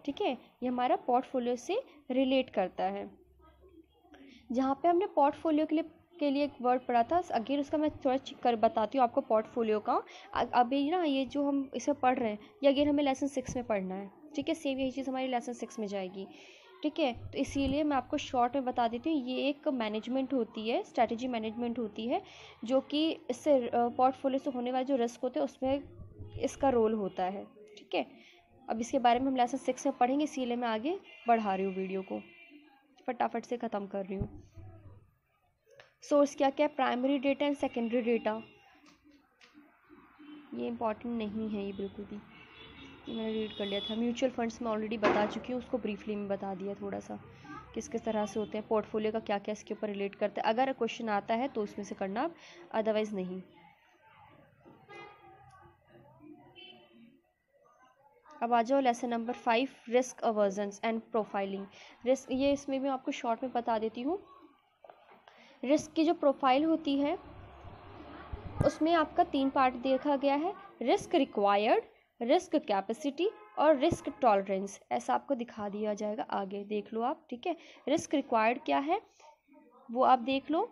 ठीक है, ये हमारा पोर्टफोलियो से रिलेट करता है। जहाँ पे हमने पोर्टफोलियो के लिए एक वर्ड पढ़ा था, अगेन उसका मैं थोड़ा चेक कर बताती हूँ आपको पोर्टफोलियो का। अभी ना ये जो हम इसमें पढ़ रहे हैं ये अगेन हमें लेसन 6 में पढ़ना है, ठीक है, सेम यही चीज़ हमारी लेसन 6 में जाएगी, ठीक है। तो इसीलिए मैं आपको शॉर्ट में बता देती हूँ, ये एक मैनेजमेंट होती है, स्ट्रैटेजी मैनेजमेंट होती है, जो कि इससे पोर्टफोलियो से होने वाले जो रिस्क होते हैं उसमें इसका रोल होता है, ठीक है। अब इसके बारे में हम लेसन 6 में पढ़ेंगे, इसीलिए मैं आगे बढ़ा रही हूँ, वीडियो को फटाफट से ख़त्म कर रही हूँ। सोर्स क्या क्या है, primary data and secondary data, ये इंपॉर्टेंट नहीं है ये बिल्कुल भी, ये मैंने रीड कर लिया था। म्यूचुअल फंड्स में ऑलरेडी बता चुकी हूँ, उसको ब्रीफली में बता दिया थोड़ा सा किस किस तरह से होते हैं, पोर्टफोलियो का क्या क्या इसके ऊपर रिलेट करते हैं। अगर क्वेश्चन आता है तो उसमें से करना, अदरवाइज नहीं। अब आ जाओ lesson number 5, risk aversions and profiling. Risk, ये इसमें भी आपको शॉर्ट में बता देती हूँ। रिस्क की जो प्रोफाइल होती है उसमें आपका 3 पार्ट देखा गया है, रिस्क रिक्वायर्ड, रिस्क कैपेसिटी और रिस्क टॉलरेंस, ऐसा आपको दिखा दिया जाएगा, आगे देख लो आप, ठीक है। रिस्क रिक्वायर्ड क्या है वो आप देख लो,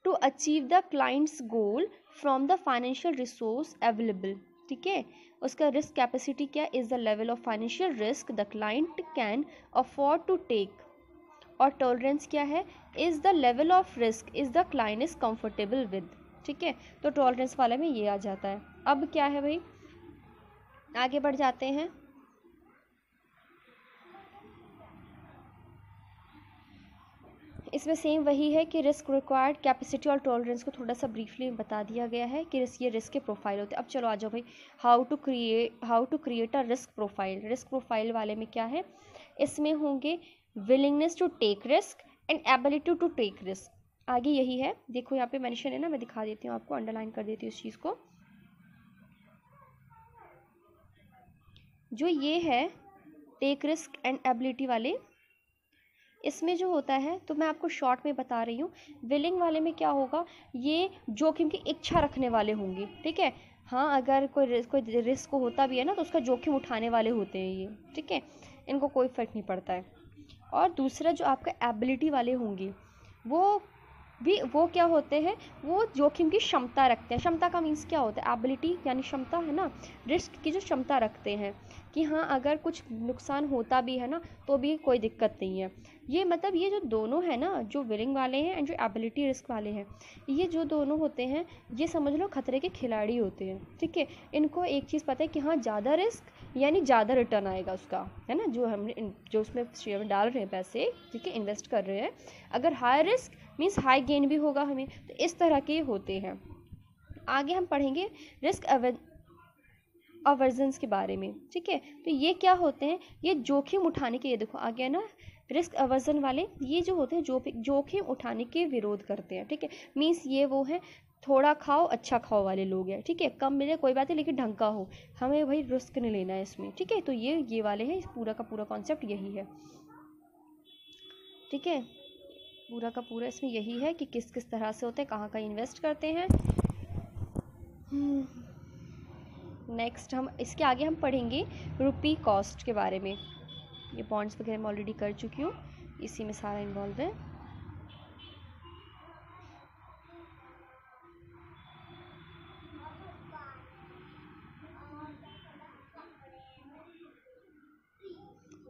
to achieve the client's goal from the financial resource available, ठीक है। उसका रिस्क कैपेसिटी क्या, is the level of financial risk the client can afford to take, और टॉलरेंस क्या है, is the level of risk is the client is comfortable with, ठीक है। तो टॉलरेंस वाले में ये आ जाता है। अब क्या है भाई, आगे बढ़ जाते हैं। इसमें सेम वही है कि रिस्क रिक्वायर्ड, कैपेसिटी और टॉलरेंस को थोड़ा सा ब्रीफली बता दिया गया है कि ये रिस्क के प्रोफाइल होते हैं। अब चलो आ जाओ भाई, how to create a risk profile. Risk profile वाले में क्या है, इसमें होंगे willingness to take risk and ability to take risk, आगे यही है, देखो यहाँ पे मेंशन है ना, मैं दिखा देती हूँ आपको, अंडरलाइन कर देती हूँ इस चीज़ को। जो ये है टेक रिस्क एंड एबिलिटी वाले, इसमें जो होता है, तो मैं आपको शॉर्ट में बता रही हूँ। विलिंग वाले में क्या होगा, ये जोखिम की इच्छा रखने वाले होंगे, ठीक है। हाँ, अगर कोई रिस्क होता भी है ना तो उसका जोखिम उठाने वाले होते हैं ये, ठीक है, इनको कोई फ़र्क नहीं पड़ता है। और दूसरा जो आपका एबिलिटी वाले होंगे वो क्या होते हैं, वो जोखिम की क्षमता रखते हैं। क्षमता का मीन्स क्या होता है, एबिलिटी यानी क्षमता है ना, रिस्क की जो क्षमता रखते हैं कि हाँ अगर कुछ नुकसान होता भी है ना तो भी कोई दिक्कत नहीं है। ये मतलब ये जो दोनों है ना, जो विलिंग वाले हैं एंड जो एबिलिटी रिस्क वाले हैं, ये जो दोनों होते हैं ये समझ लो खतरे के खिलाड़ी होते हैं, ठीक है। इनको एक चीज़ पता है कि हाँ ज़्यादा रिस्क यानी ज़्यादा रिटर्न आएगा उसका, है ना, जो हमने जो उसमें शेयर में डाल रहे हैं पैसे, ठीक है, इन्वेस्ट कर रहे हैं, अगर high risk means high gain भी होगा हमें, तो इस तरह के होते हैं। आगे हम पढ़ेंगे रिस्क अवर्जन्स के बारे में, ठीक है। तो ये क्या होते हैं, ये जोखिम उठाने के, ये देखो आ गया ना, रिस्क अवर्जन वाले ये जो होते हैं जोखिम उठाने के विरोध करते हैं, ठीक है। मीन्स ये वो है थोड़ा खाओ अच्छा खाओ वाले लोग हैं, ठीक है, कम मिले कोई बात नहीं लेकिन ढंग का हो, हमें भाई रिस्क नहीं लेना है इसमें, ठीक है। तो ये वाले हैं, पूरा का पूरा कॉन्सेप्ट यही है, ठीक है, पूरा का पूरा इसमें यही है कि किस किस तरह से होते हैं, कहाँ कहाँ इन्वेस्ट करते हैं। नेक्स्ट हम इसके आगे हम पढ़ेंगे रुपी कॉस्ट के बारे में। ये बॉन्ड्स वगैरह मैं ऑलरेडी कर चुकी हूँ, इसी में सारा इन्वॉल्व है।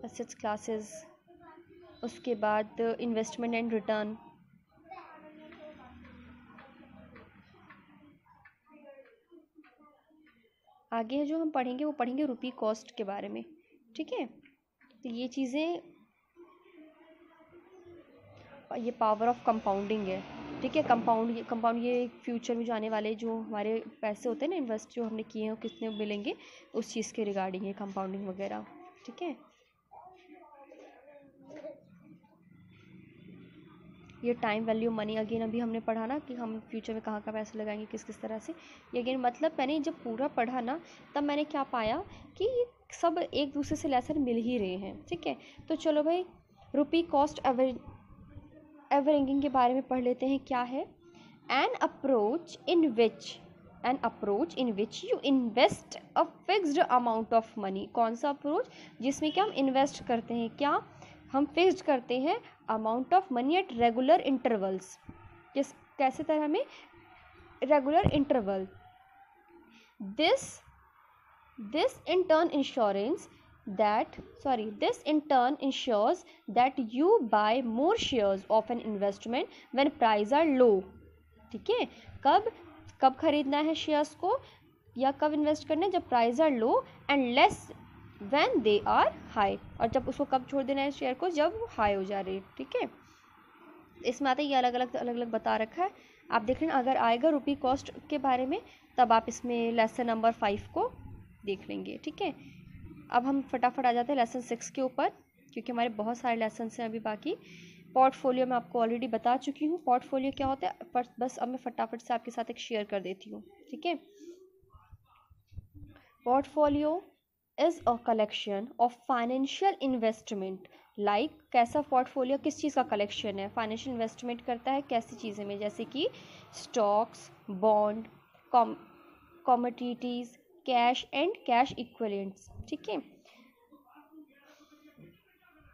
एसेट्स क्लासेस, उसके बाद इन्वेस्टमेंट एंड रिटर्न, आगे जो हम पढ़ेंगे वो पढ़ेंगे रुपी कॉस्ट के बारे में, ठीक है। तो ये चीज़ें, ये पावर ऑफ कंपाउंडिंग है, ठीक है। कंपाउंड ये फ्यूचर में जो आने वाले जो हमारे पैसे होते हैं ना, इन्वेस्ट जो हमने किए हैं कितने मिलेंगे, उस चीज़ के रिगार्डिंग है कंपाउंडिंग वगैरह, ठीक है। ये टाइम वैल्यू मनी अगेन अभी हमने पढ़ा ना कि हम फ्यूचर में कहाँ पैसे लगाएंगे किस किस तरह से, ये अगेन मतलब मैंने जब पूरा पढ़ा ना तब मैंने क्या पाया कि सब एक दूसरे से लेसन मिल ही रहे हैं, ठीक है। तो चलो भाई रुपी कॉस्ट एवरेजिंग के बारे में पढ़ लेते हैं। क्या है, an approach in which an approach in which you invest a fixed amount of money. कौन सा अप्रोच? जिसमें क्या हम इन्वेस्ट करते हैं, क्या हम फिक्स्ड करते हैं amount of money at regular intervals. कैसे तरह में? Regular interval. This in turn ensures that you buy more shares of an investment when prices are low। ठीक है, कब खरीदना है शेयर्स को या कब इन्वेस्ट करना है? जब price are low and less when they are high. और जब उसको कब छोड़ देना है शेयर को? जब वो हाई हो जा रही है। ठीक है, इसमें आता है ये अलग अलग बता रखा है, आप देख लेना। अगर आएगा रुपी कॉस्ट के बारे में तब आप इसमें लेसन नंबर 5 को देख लेंगे। ठीक है, अब हम फटाफट आ जाते हैं लेसन 6 के ऊपर, क्योंकि हमारे बहुत सारे लेसन हैं अभी बाकी। पोर्टफोलियो मैं आपको ऑलरेडी बता चुकी हूँ पोर्टफोलियो क्या होता है, पर बस अब मैं फटाफट से आपके साथ एक शेयर कर देती हूँ। ठीक है, portfolio is a collection of financial investment. Like कैसा पोर्टफोलियो, किस चीज़ का कलेक्शन है? फाइनेंशियल इन्वेस्टमेंट करता है कैसी चीज़ें में? जैसे कि stocks, bond, commodities, cash and cash equivalents. ठीक है,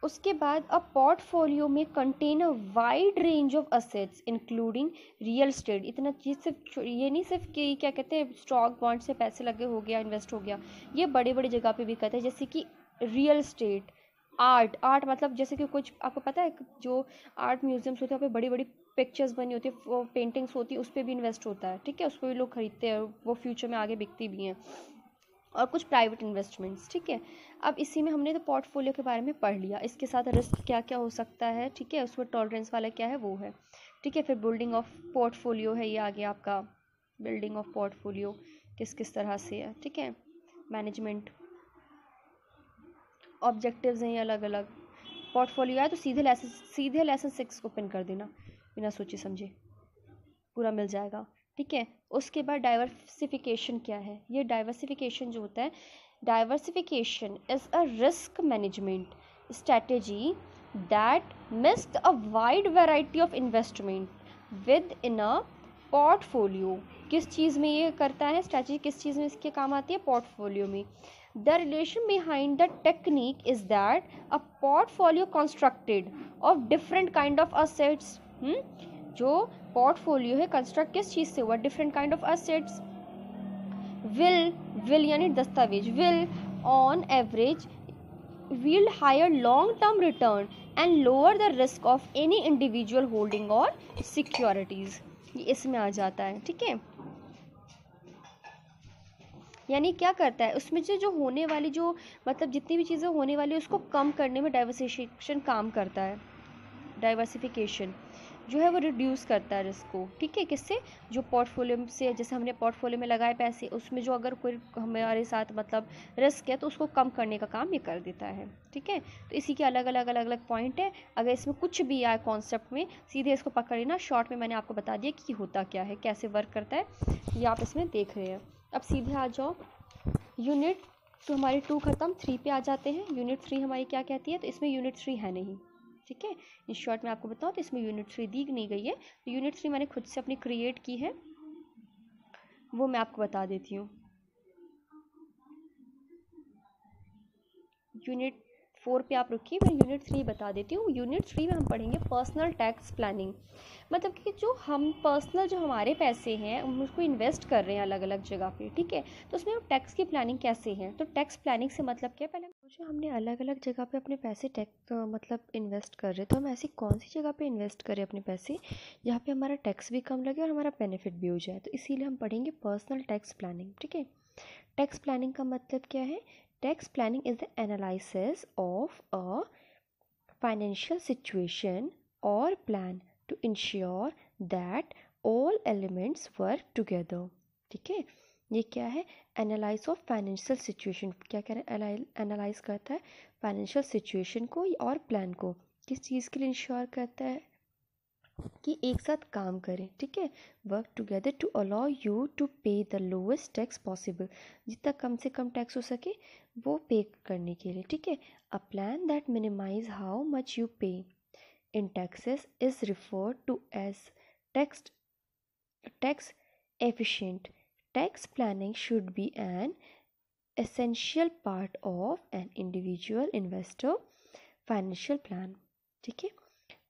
उसके बाद अब पोर्टफोलियो में contain a wide range of assets including real estate. इतना चीज़ सिर्फ ये नहीं सिर्फ कि क्या कहते हैं स्टॉक बॉन्ड से पैसे लगे हो गया, इन्वेस्ट हो गया, ये बड़ी बड़ी जगह पे भी कहते हैं, जैसे कि रियल एस्टेट, आर्ट मतलब जैसे कि कुछ आपको पता है जो आर्ट म्यूजियम्स होते हैं वहाँ पे बड़ी बड़ी पिक्चर्स बनी होती है, वो पेंटिंग्स होती है, उस पर भी इन्वेस्ट होता है। ठीक है, उसको भी लोग खरीदते हैं, वो फ्यूचर में आगे बिकती भी हैं। और कुछ प्राइवेट इन्वेस्टमेंट्स। ठीक है, अब इसी में हमने तो पोर्टफोलियो के बारे में पढ़ लिया, इसके साथ रिस्क क्या क्या हो सकता है। ठीक है, उसमें टॉलरेंस वाला क्या है वो है। ठीक है, फिर बिल्डिंग ऑफ पोर्टफोलियो है, ये आ गया आपका बिल्डिंग ऑफ पोर्टफोलियो किस किस तरह से है। ठीक है, मैनेजमेंट ऑब्जेक्टिव्स हैं ये अलग अलग। पोर्टफोलियो है तो सीधे लेसन 6 ओपन कर देना, बिना सोचे समझे पूरा मिल जाएगा। ठीक है, उसके बाद डाइवर्सिफिकेशन क्या है? ये डाइवर्सिफिकेशन जो होता है, diversification is a risk management strategy that mix a wide variety of investment with in a portfolio. किस चीज़ में ये करता है स्ट्रेटेजी, किस चीज़ में इसके काम आती है? पोर्टफोलियो में। The relation behind the technique is that a portfolio constructed of different kind of assets. जो पोर्टफोलियो है कंस्ट्रक्ट किस चीज़ से हुआ? Different kind of assets. Will यानी दस्तावेज, will on average yield higher long term return and lower the risk of any individual holding or securities। ये इसमें आ जाता है। ठीक है, यानी क्या करता है उसमें जो होने वाली जो मतलब जितनी भी चीज़ें होने वाली उसको कम करने में डाइवर्सिफिकेशन काम करता है। डाइवर्सिफिकेशन जो है वो रिड्यूस करता है रिस्क को। ठीक है, किससे? जो पोर्टफोलियो से, जैसे हमने पोर्टफोलियो में लगाए पैसे, उसमें जो अगर कोई हमारे साथ मतलब रिस्क है तो उसको कम करने का काम ये कर देता है। ठीक है, तो इसी के अलग अलग पॉइंट है। अगर इसमें कुछ भी आए कॉन्सेप्ट में सीधे इसको पकड़ लेना। शॉर्ट में मैंने आपको बता दिया कि होता क्या है, कैसे वर्क करता है, ये आप इसमें देख रहे हैं। अब सीधे आ जाओ यूनिट तो हमारी 2 ख़त्म, 3 पे आ जाते हैं। यूनिट 3 हमारी क्या कहती है? तो इसमें यूनिट 3 है नहीं। ठीक है, इन शॉर्ट में आपको बताऊँ तो इसमें यूनिट 3 दी नहीं गई है। तो यूनिट 3 मैंने खुद से अपनी क्रिएट की है, वो मैं आपको बता देती हूँ। यूनिट 4 पे आप रुकिए, मैं यूनिट 3 बता देती हूँ। यूनिट 3 में हम पढ़ेंगे पर्सनल टैक्स प्लानिंग। मतलब कि जो हम पर्सनल जो हमारे पैसे हैं हम उसको इन्वेस्ट कर रहे हैं अलग अलग जगह पे। ठीक है, तो उसमें हम टैक्स की प्लानिंग कैसे है? तो टैक्स प्लानिंग से मतलब क्या? पहले जो हमने अलग अलग जगह पे अपने पैसे टैक्स मतलब इन्वेस्ट कर रहे, तो हम ऐसी कौन सी जगह पे इन्वेस्ट करें अपने पैसे जहाँ पे हमारा टैक्स भी कम लगे और हमारा बेनिफिट भी हो जाए? तो इसीलिए हम पढ़ेंगे पर्सनल टैक्स प्लानिंग। ठीक है, टैक्स प्लानिंग का मतलब क्या है? Tax planning is the analysis of a financial situation or plan to ensure that all elements work together। ठीक है, ये क्या है? Analyse of financial situation. क्या कह रहे हैं? एनालाइज करता है फाइनेंशियल सिचुएशन को और प्लान को। किस चीज़ के लिए इंश्योर करता है? कि एक साथ काम करें। ठीक है, work together to allow you to pay the lowest tax possible. जितना कम से कम टैक्स हो सके वो पे करने के लिए। ठीक है, a plan that minimise how much you pay in taxes is referred to as tax efficient. Tax planning should be an essential part of an individual investor financial plan. ठीक है,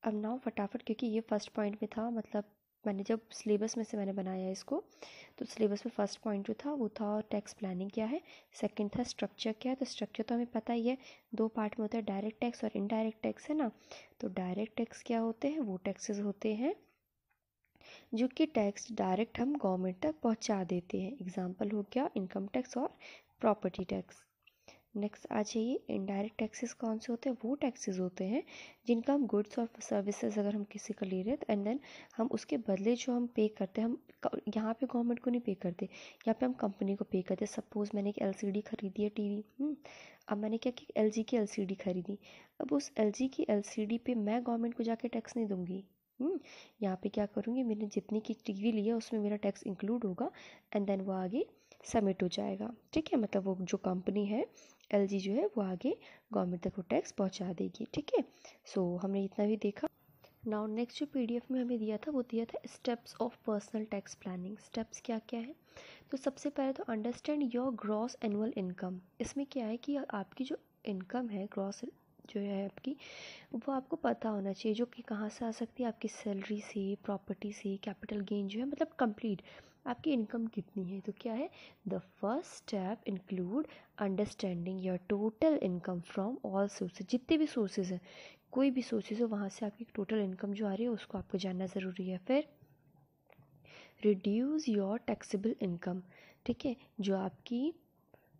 अब नाउ फटाफट, क्योंकि ये फर्स्ट पॉइंट में था, मतलब मैंने जब सिलेबस में से मैंने बनाया इसको, तो सिलेबस में फर्स्ट पॉइंट जो था वो था टैक्स प्लानिंग क्या है, सेकंड था स्ट्रक्चर क्या है। तो स्ट्रक्चर तो हमें पता ही है, दो पार्ट में होता है, डायरेक्ट टैक्स और इनडायरेक्ट टैक्स, है ना। तो डायरेक्ट टैक्स क्या होते हैं, वो टैक्सेस होते हैं जो कि टैक्स डायरेक्ट हम गवर्नमेंट तक पहुंचा देते हैं। एग्जांपल हो गया इनकम टैक्स और प्रॉपर्टी टैक्स। नेक्स्ट आ जाइए, इनडायरेक्ट टैक्सेस कौन से होते हैं, वो टैक्सेस होते हैं जिनका हम गुड्स और सर्विसेज अगर हम किसी को ले रहे हैं तो एंड देन हम उसके बदले जो हम पे करते हैं, हम यहाँ पे गवर्नमेंट को नहीं पे करते, यहाँ पे हम कंपनी को पे करते हैं। सपोज मैंने एक एलसीडी खरीदी है, टीवी, अब मैंने क्या किया, एलजी की एलसीडी खरीदी। अब उस एलजी की एलसीडी पे मैं गवर्नमेंट को जाके टैक्स नहीं दूंगी। यहाँ पे क्या करूँगी, मैंने जितनी की टीवी ली है उसमें मेरा टैक्स इंक्लूड होगा एंड देन वो आगे सबमिट हो जाएगा। ठीक है, मतलब वो जो कंपनी है एलजी जो है वो आगे गवर्नमेंट तक वो टैक्स पहुंचा देगी। ठीक है, सो हमने इतना भी देखा। नाउ नेक्स्ट जो पीडीएफ में हमें दिया था वो दिया था steps of personal tax planning. Steps क्या क्या है, तो सबसे पहले तो understand your gross annual income. इसमें क्या है कि आपकी जो इनकम है ग्रॉस जो है आपकी, वो आपको पता होना चाहिए, जो कि कहाँ से आ सकती है, आपकी सैलरी से, प्रॉपर्टी से, कैपिटल गेन जो है, मतलब कंप्लीट आपकी इनकम कितनी है। तो क्या है, the first step include understanding your total income from all sources. जितने भी सोर्सेज हैं, कोई भी सोर्सेज हो, वहाँ से आपकी टोटल इनकम जो आ रही है उसको आपको जानना ज़रूरी है। फिर रिड्यूस योर टैक्सेबल इनकम। ठीक है, जो आपकी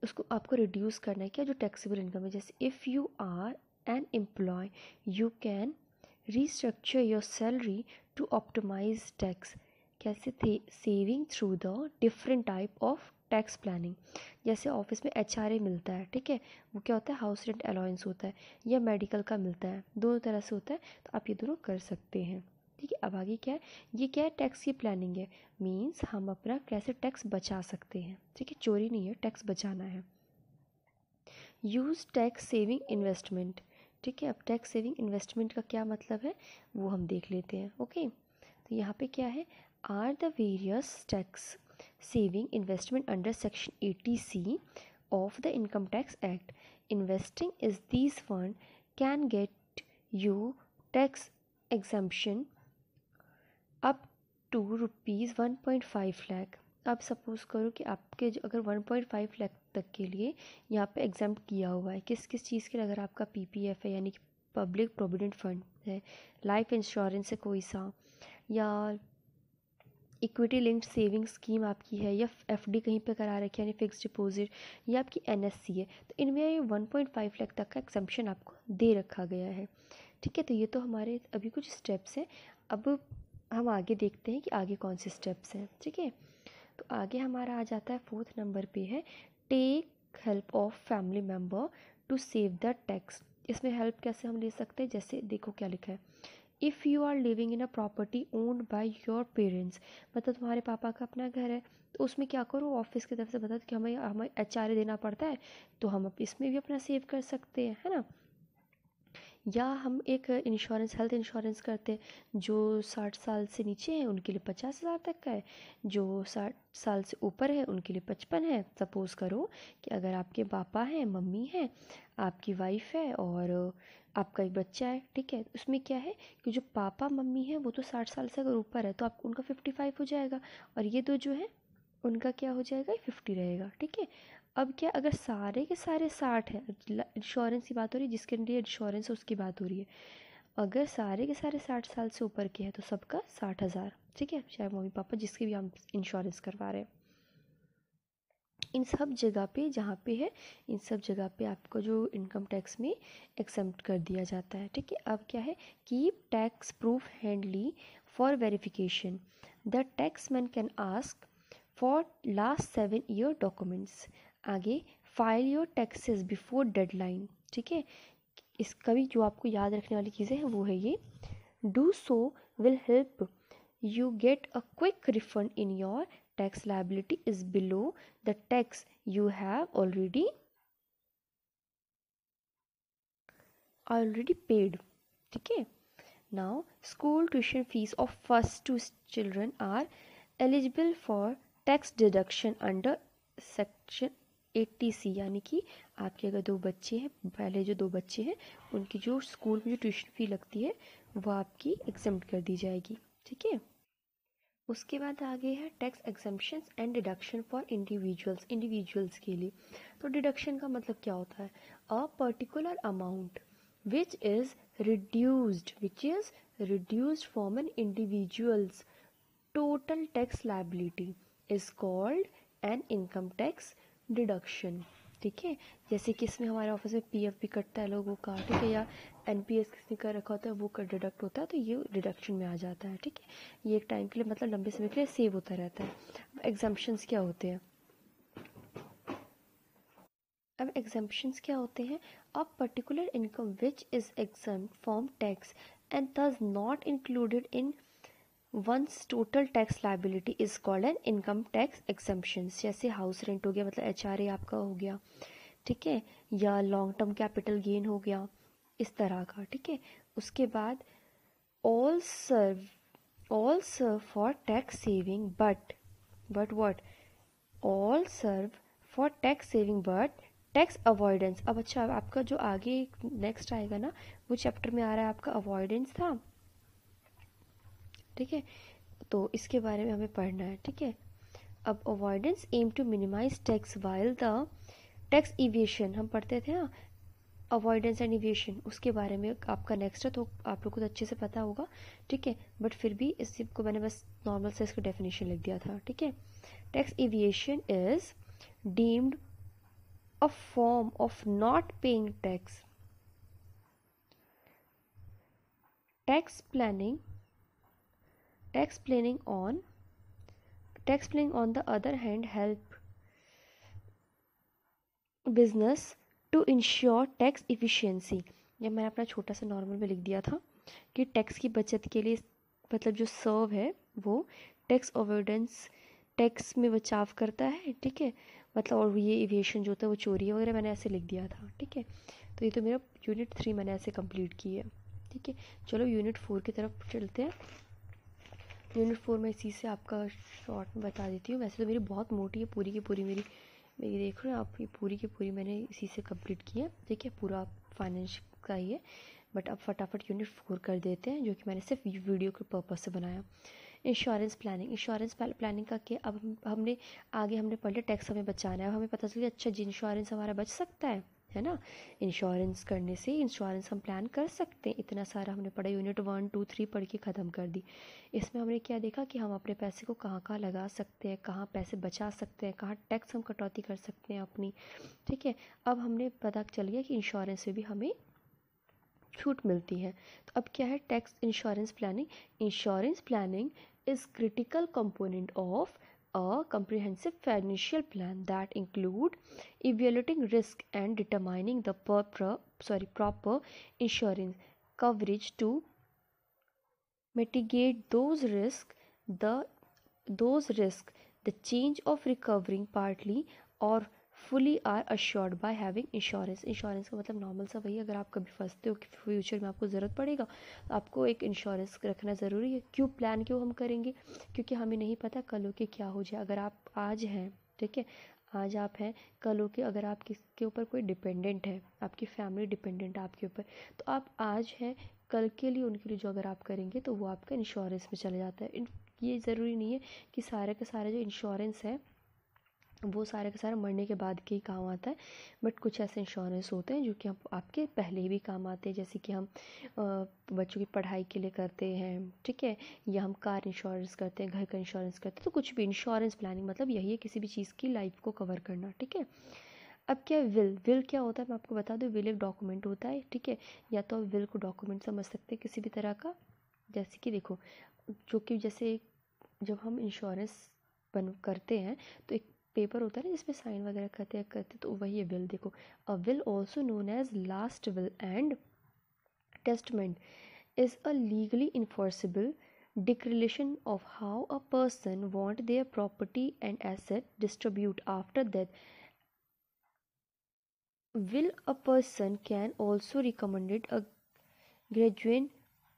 उसको आपको रिड्यूस करना है, क्या जो टैक्सेबल इनकम है। जैसे if you are an employ you can restructure your salary to optimize tax। कैसे थे, saving through the different type of tax planning. जैसे ऑफिस में एचआरए मिलता है, ठीक है, वो क्या होता है, हाउस रेंट अलाउंस होता है, या मेडिकल का मिलता है, दोनों तरह से होता है, तो आप ये दोनों कर सकते हैं। ठीक है, अब आगे क्या है, ये क्या है, टैक्स की प्लानिंग है, मीन्स हम अपना कैसे टैक्स बचा सकते हैं। ठीक है, चोरी नहीं है, टैक्स बचाना है। Use tax saving investment. ठीक है, अब टैक्स सेविंग इन्वेस्टमेंट का क्या मतलब है वो हम देख लेते हैं। ओके, तो यहाँ पे क्या है, are the various tax saving investment under section 80C of the income tax act. Investing is these fund can get you tax exemption up to ₹1.5 lakh. अब सपोज़ करो कि आपके अगर 1.5 लाख तक के लिए यहाँ पे एग्जाम्प्ट किया हुआ है, किस किस चीज़ के लिए, अगर आपका पीपीएफ है यानी कि पब्लिक प्रोविडेंट फंड है, लाइफ इंश्योरेंस है कोई सा, या इक्विटी लिंक्ड सेविंग स्कीम आपकी है, या एफडी कहीं पे करा रखी है यानी फिक्स डिपॉजिट, या आपकी एनएससी है, तो इनमें 1.5 लाख तक का एग्जम्पशन आपको दे रखा गया है। ठीक है, तो ये तो हमारे अभी कुछ स्टेप्स हैं। अब हम आगे देखते हैं कि आगे कौन से स्टेप्स हैं। ठीक है, तो आगे हमारा आ जाता है 4th नंबर पे है take help of family member to save the tax. इसमें हेल्प कैसे हम ले सकते हैं, जैसे देखो क्या लिखा है, if you are living in a property owned by your parents, मतलब तुम्हारे पापा का अपना घर है, तो उसमें क्या करो, ऑफिस की तरफ से बता दो कि हमें हमें एचआरए देना पड़ता है, तो हम इसमें भी अपना सेव कर सकते हैं, है ना। या हम एक इंश्योरेंस, हेल्थ इंश्योरेंस करते हैं, जो 60 साल से नीचे हैं उनके लिए 50,000 तक का है, जो 60 साल से ऊपर है उनके लिए 55 है। सपोज़ करो कि अगर आपके पापा हैं, मम्मी हैं, आपकी वाइफ है और आपका एक बच्चा है, ठीक है, उसमें क्या है कि जो पापा मम्मी है वो तो 60 साल से अगर ऊपर है तो आप उनका 55 हो जाएगा, और ये दो जो है उनका क्या हो जाएगा, 50 रहेगा। ठीक है, अब क्या, अगर सारे के सारे 60 है, इंश्योरेंस की बात हो रही है, जिसके लिए इंश्योरेंस है उसकी बात हो रही है, अगर सारे के सारे 60 साल से ऊपर के हैं तो सबका 60,000। ठीक है, चाहे मम्मी पापा जिसकी भी हम इंश्योरेंस करवा रहे हैं, इन सब जगह पे जहाँ पे है, इन सब जगह पे आपको जो इनकम टैक्स में एक्सेम्प्ट कर दिया जाता है। ठीक है, अब क्या है, keep tax proof handy for verification. The tax man can ask for last 7 year documents. आगे, file your taxes before deadline. ठीक है, इसका भी जो आपको याद रखने वाली चीज़ें हैं वो है ये, do so will help you get a quick refund in your tax liability is below the tax you have already paid। ठीक है, now school tuition fees of first two children are eligible for tax deduction under section 80C, यानी कि आपके अगर 2 बच्चे हैं, पहले जो 2 बच्चे हैं उनकी जो स्कूल में जो ट्यूशन फी लगती है वो आपकी एग्जम्प्ट कर दी जाएगी, ठीक है। उसके बाद आगे है tax exemptions and deduction for individuals के लिए। तो डिडक्शन का मतलब क्या होता है? A particular amount which is reduced from an individual's total tax liability is called an income tax deduction, ठीक है। जैसे कि इसमें हमारे ऑफिस में पीएफ भी कटता है लोगों का, ठीक है, या एनपीएस किसने कर रखा होता है वो कर डिडक्ट होता है, तो ये डिडक्शन में आ जाता है, ठीक है। ये एक टाइम के लिए मतलब लंबे समय के लिए सेव होता रहता है। अब एग्जम्पशंस क्या होते हैं? A particular income which is exempt from tax and thus not included in one's total tax liability is called an income tax exemption. जैसे हाउस रेंट हो गया, मतलब एचआरए आपका हो गया, ठीक है, या लॉन्ग टर्म कैपिटल गेन हो गया, इस तरह का, ठीक है। उसके बाद all serve for tax saving but what all serve for tax saving but tax avoidance. अब अच्छा, आपका जो आगे नेक्स्ट आएगा ना, वो चैप्टर में आ रहा है आपका अवॉइडेंस था, ठीक है, तो इसके बारे में हमें पढ़ना है, ठीक है। अब avoidance aim to minimize tax while the tax evasion हम पढ़ते थे ना, अवॉइडेंस एंड इवेशन, उसके बारे में आपका नेक्स्ट है, तो आप लोग को तो अच्छे से पता होगा, ठीक है। बट फिर भी इसको मैंने बस नॉर्मल से इसका डेफिनेशन लिख दिया था, ठीक है। Tax evasion is deemed a form of not paying tax. Tax planning on the other hand help business to ensure tax efficiency। ये मैं अपना छोटा सा नॉर्मल में लिख दिया था कि टैक्स की बचत के लिए, मतलब जो सर्व है वो टैक्स अवॉइडेंस, टैक्स में बचाव करता है, ठीक है, मतलब, और ये इवेशन जो होता है वो चोरी वगैरह, मैंने ऐसे लिख दिया था, ठीक है। तो ये तो मेरा यूनिट 3 मैंने ऐसे कंप्लीट की है, ठीक है। चलो यूनिट 4 की तरफ चलते हैं। यूनिट 4 में इसी से आपका शॉर्ट में बता देती हूँ। वैसे तो मेरी बहुत मोटी है, पूरी की पूरी मेरी देख रहे हो आप, ये पूरी की पूरी मैंने इसी से कंप्लीट की है, ठीक है, पूरा फाइनेंस का ही है। बट अब फटाफट यूनिट 4 कर देते हैं, जो कि मैंने सिर्फ वीडियो के पर्पज से बनाया। इंश्योरेंस प्लानिंग का क्या, अब हमने पढ़ लिया टैक्स हमें बचाना है। अब हमें पता चल गया अच्छा जी इंश्योरेंस हमारा बच सकता है ना। इंश्योरेंस करने से इंश्योरेंस हम प्लान कर सकते हैं। इतना सारा हमने पढ़ा, यूनिट 1 2 3 पढ़ के ख़त्म कर दी। इसमें हमने क्या देखा कि हम अपने पैसे को कहाँ कहाँ लगा सकते हैं, कहाँ पैसे बचा सकते हैं, कहाँ टैक्स हम कटौती कर सकते हैं अपनी, ठीक है। अब हमने पता चल गया कि इंश्योरेंस से भी हमें छूट मिलती है। तो अब क्या है tax insurance planning is critical component of a comprehensive financial plan that include evaluating risk and determining the proper insurance coverage to mitigate the the change of recovering partly or fully are assured by having insurance का मतलब normal सा वही, अगर आप कभी फंसते हो कि फ्यूचर में आपको ज़रूरत पड़ेगा तो आपको एक इंश्योरेंस रखना ज़रूरी है। क्यों हम करेंगे? क्योंकि हमें नहीं पता कल हो के क्या हो जाए। अगर आप आज हैं, ठीक है, आज आप हैं, कल हो के अगर आप किसके ऊपर कोई डिपेंडेंट है, आपकी फैमिली डिपेंडेंट है आपके ऊपर, तो आप आज हैं, कल के लिए उनके लिए जो अगर आप करेंगे तो वो आपका इंश्योरेंस में चला जाता है। ये ज़रूरी नहीं है कि सारे का सारा जो इंश्योरेंस है वो सारे का सारा मरने के बाद के ही काम आता है। बट कुछ ऐसे इंश्योरेंस होते हैं जो कि हम आपके पहले ही भी काम आते हैं, जैसे कि हम बच्चों की पढ़ाई के लिए करते हैं, ठीक है, या हम कार इंश्योरेंस करते हैं, घर का इंश्योरेंस करते हैं। तो कुछ भी इंश्योरेंस प्लानिंग मतलब यही है, किसी भी चीज़ की लाइफ को कवर करना, ठीक है। अब क्या विल क्या होता है मैं आपको बता दूँ। विल एक डॉक्यूमेंट होता है, ठीक है, या तो विल को डॉक्यूमेंट समझ सकते हैं किसी भी तरह का। जैसे कि देखो, जो कि जैसे जब हम इंश्योरेंस करते हैं तो एक पेपर होता है ना जिसमें साइन वगैरह करते, तो वही है विल। देखो, a will also known as last will and testament is a legally enforceable declaration of how a person want their property and asset distribute after death. Will a person can also recommend a guardian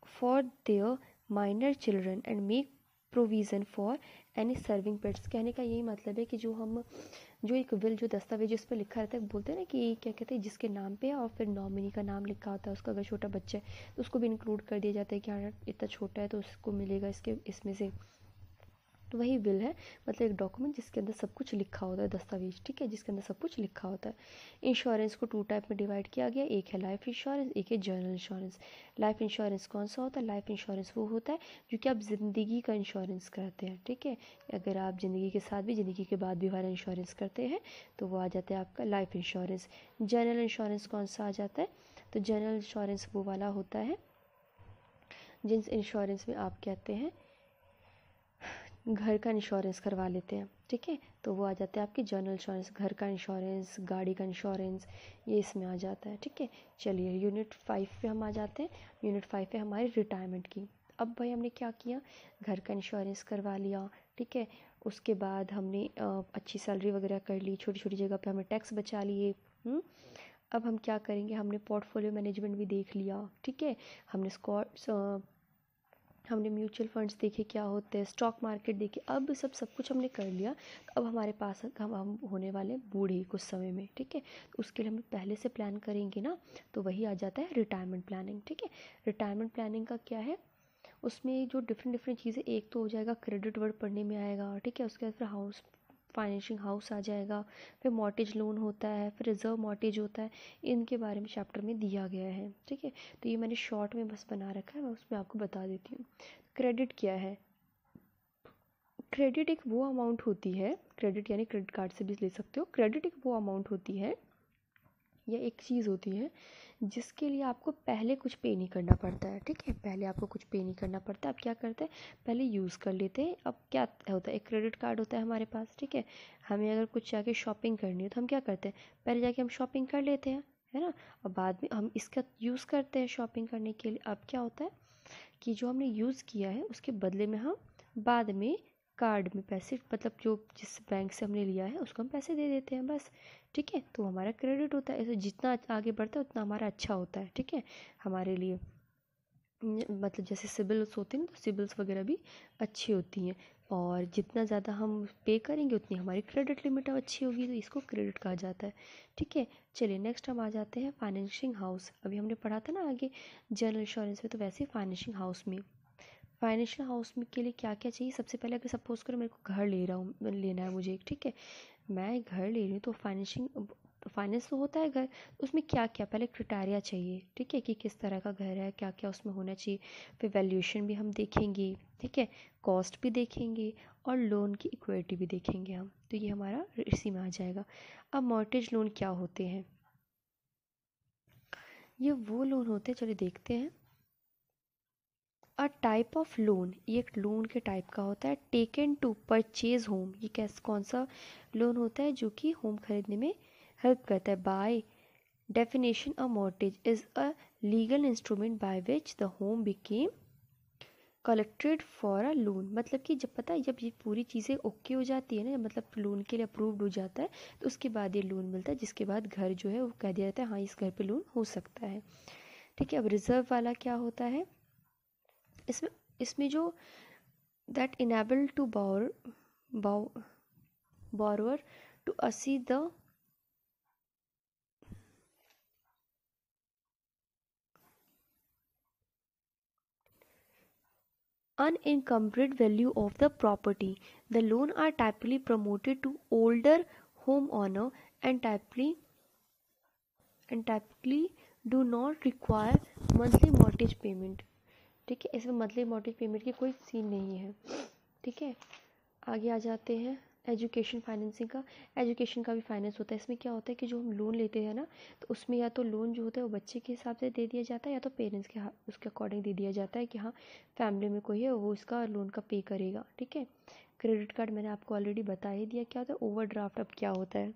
for their minor children and make provision for any serving pets, कहने का यही मतलब है कि जो एक will, जो दस्तावेज जिस पर लिखा रहता है, बोलते हैं ना कि क्या कहते हैं, जिसके नाम पे है और फिर नॉमिनी का नाम लिखा होता है, उसका अगर छोटा बच्चा है तो उसको भी इंक्लूड कर दिया जाता है कि हाँ इतना छोटा है तो उसको मिलेगा इसमें से। तो वही विल है, मतलब एक डॉक्यूमेंट जिसके अंदर सब कुछ लिखा होता है, दस्तावेज, ठीक है, जिसके अंदर सब कुछ लिखा होता है। इंश्योरेंस को 2 टाइप में डिवाइड किया गया, एक है लाइफ इंश्योरेंस, एक है जनरल इंश्योरेंस। लाइफ इंश्योरेंस कौन सा होता है? लाइफ इंश्योरेंस वो होता है जो कि आप ज़िंदगी का इंश्योरेंस करते हैं, ठीक है। अगर आप ज़िंदगी के साथ भी, ज़िंदगी के बाद भी हमारा इंश्योरेंस करते हैं तो वो आ जाता है आपका लाइफ इंश्योरेंस। जनरल इंश्योरेंस कौन सा आ जाता है? तो जनरल इंश्योरेंस वो वाला होता है जिन इंश्योरेंस में आप कहते हैं घर का इंश्योरेंस करवा लेते हैं, ठीक है, तो वो आ जाते हैं आपके जनरल इंश्योरेंस। घर का इंश्योरेंस, गाड़ी का इंश्योरेंस, ये इसमें आ जाता है, ठीक है। चलिए यूनिट 5 पे हम आ जाते हैं। यूनिट 5 पे हमारी रिटायरमेंट की। अब भाई हमने क्या किया, घर का इंश्योरेंस करवा लिया, ठीक है। उसके बाद हमने अच्छी सैलरी वगैरह कर ली, छोटी छोटी जगह पे हमें टैक्स बचा लिए। अब हम क्या करेंगे, हमने पोर्टफोलियो मैनेजमेंट भी देख लिया, ठीक है। हमने म्यूचुअल फंड्स देखे क्या होते हैं, स्टॉक मार्केट देखे। अब सब कुछ हमने कर लिया। अब हमारे पास हम होने वाले बूढ़े कुछ समय में, ठीक है। तो उसके लिए हम पहले से प्लान करेंगे ना, तो वही आ जाता है रिटायरमेंट प्लानिंग, ठीक है। रिटायरमेंट प्लानिंग का क्या है, उसमें जो डिफरेंट डिफरेंट चीज़ें, एक तो हो जाएगा क्रेडिट वर्ड पढ़ने में आएगा, ठीक है। उसके बाद फिर हाउस फाइनेंशिंग हाउस आ जाएगा, फिर मॉर्टेज लोन होता है, फिर रिजर्व मॉर्टेज होता है। इनके बारे में चैप्टर में दिया गया है, ठीक है। तो ये मैंने शॉर्ट में बस बना रखा है, मैं उसमें आपको बता देती हूँ। क्रेडिट क्या है? क्रेडिट एक वो अमाउंट होती है, क्रेडिट यानी क्रेडिट कार्ड से भी ले सकते हो। क्रेडिट एक वो अमाउंट होती है या एक चीज़ होती है जिसके लिए आपको पहले कुछ पे नहीं करना पड़ता है, ठीक है। पहले आपको कुछ पे नहीं करना पड़ता। आप क्या करते हैं, पहले यूज़ कर लेते हैं। अब क्या होता है, एक क्रेडिट कार्ड होता है हमारे पास, ठीक है। हमें अगर कुछ जाके शॉपिंग करनी है तो हम क्या करते हैं, पहले जाके हम शॉपिंग कर लेते हैं, है ना। और बाद में हम इसका यूज़ करते हैं शॉपिंग करने के लिए। अब क्या होता है कि जो हमने यूज़ किया है उसके बदले में हम बाद में कार्ड में पैसे, मतलब जो जिस बैंक से हमने लिया है उसको हम पैसे दे देते हैं, बस, ठीक है। तो हमारा क्रेडिट होता है। ऐसे जितना आगे बढ़ता है उतना हमारा अच्छा होता है, ठीक है, हमारे लिए। मतलब जैसे सिबिल्स होते हैं ना, तो सिबिल्स वगैरह भी अच्छी होती हैं, और जितना ज़्यादा हम पे करेंगे उतनी हमारी क्रेडिट लिमिट अच्छी होगी, तो इसको क्रेडिट कहा जाता है, ठीक है। चलिए नेक्स्ट हम आ जाते हैं फाइनेंशिंग हाउस। अभी हमने पढ़ा था ना आगे जनरल इंश्योरेंस में, तो वैसे ही फाइनेंशिंग हाउस में, फाइनेंशियल हाउस में के लिए क्या क्या चाहिए। सबसे पहले अगर सपोज़ करो मेरे को घर ले रहा हूँ, लेना है मुझे, ठीक है, मैं घर ले रही हूँ, तो फाइनेंस तो होता है घर, उसमें क्या क्या पहले क्राइटेरिया चाहिए, ठीक है, कि किस तरह का घर है, क्या क्या उसमें होना चाहिए। फिर वैल्यूएशन भी हम देखेंगे, ठीक है, कॉस्ट भी देखेंगे, और लोन की इक्विटी भी देखेंगे हम। तो ये हमारा इसी में आ जाएगा। अब मॉर्टगेज लोन क्या होते हैं, ये वो लोन होते हैं, चलिए देखते हैं। अ टाइप ऑफ लोन, ये एक लोन के टाइप का होता है। टेकन टू परचेज होम, ये कौन सा लोन होता है जो कि होम खरीदने में हेल्प करता है। By definition a mortgage is a legal instrument by which the home became collected for a loan. मतलब कि जब पता है, जब ये पूरी चीज़ें ओके हो जाती है ना, मतलब लोन के लिए अप्रूव्ड हो जाता है, तो उसके बाद ये लोन मिलता है, जिसके बाद घर जो है वो कह दिया जाता है हाँ इस घर पे लोन हो सकता है, ठीक है। अब रिजर्व वाला क्या होता है, इसमें इसमें जो that enable to borrower to assess the unencumbered value of the property. The loan are typically promoted to older homeowner and typically do not require monthly mortgage payment, ठीक है। इसमें मंथली मॉर्टगेज पेमेंट की कोई scene नहीं है, ठीक है। आगे आ जाते हैं एजुकेशन फाइनेंसिंग का। एजुकेशन का भी फाइनेंस होता है। इसमें क्या होता है कि जो हम लोन लेते हैं ना, तो उसमें या तो लोन जो होता है वो बच्चे के हिसाब से दे दिया जाता है, या तो पेरेंट्स के उसके अकॉर्डिंग दे दिया जाता है कि हाँ फैमिली में कोई है वो इसका लोन का पे करेगा, ठीक है। क्रेडिट कार्ड मैंने आपको ऑलरेडी बता ही दिया क्या होता है। ओवरड्राफ्ट अब क्या होता है,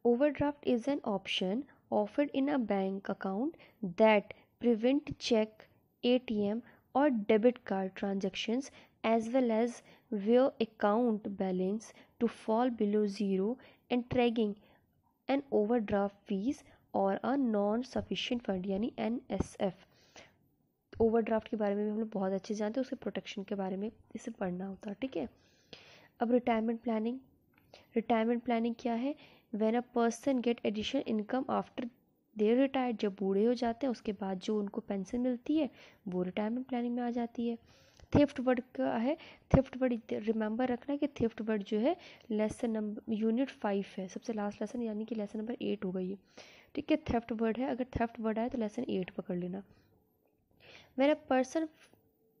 overdraft is an option offered in a bank account that prevent check, ATM or debit card transactions, as well as where account balance to fall below zero and triggering an overdraft fees or a non sufficient fund यानी NSF। Overdraft के बारे में भी हम लोग बहुत अच्छे जानते हैं, उसके प्रोटेक्शन के बारे में इसे पढ़ना होता है, ठीक है। अब रिटायरमेंट प्लानिंग क्या है? When a person get additional income after there retired, जब बूढ़े हो जाते हैं उसके बाद जो उनको पेंशन मिलती है वो रिटायरमेंट प्लानिंग में आ जाती है। थेफ्ट वर्ड का है, थेफ्ट वर्ड रिमेंबर रखना है कि थेफ्ट वर्ड जो है लेसन नंबर यूनिट 5 है, सबसे लास्ट लेसन यानी कि लेसन नंबर 8 हो गई है, ठीक है। थेफ्ट वर्ड है, अगर थेफ्ट वर्ड आए तो लेसन 8 पकड़ लेना। when a person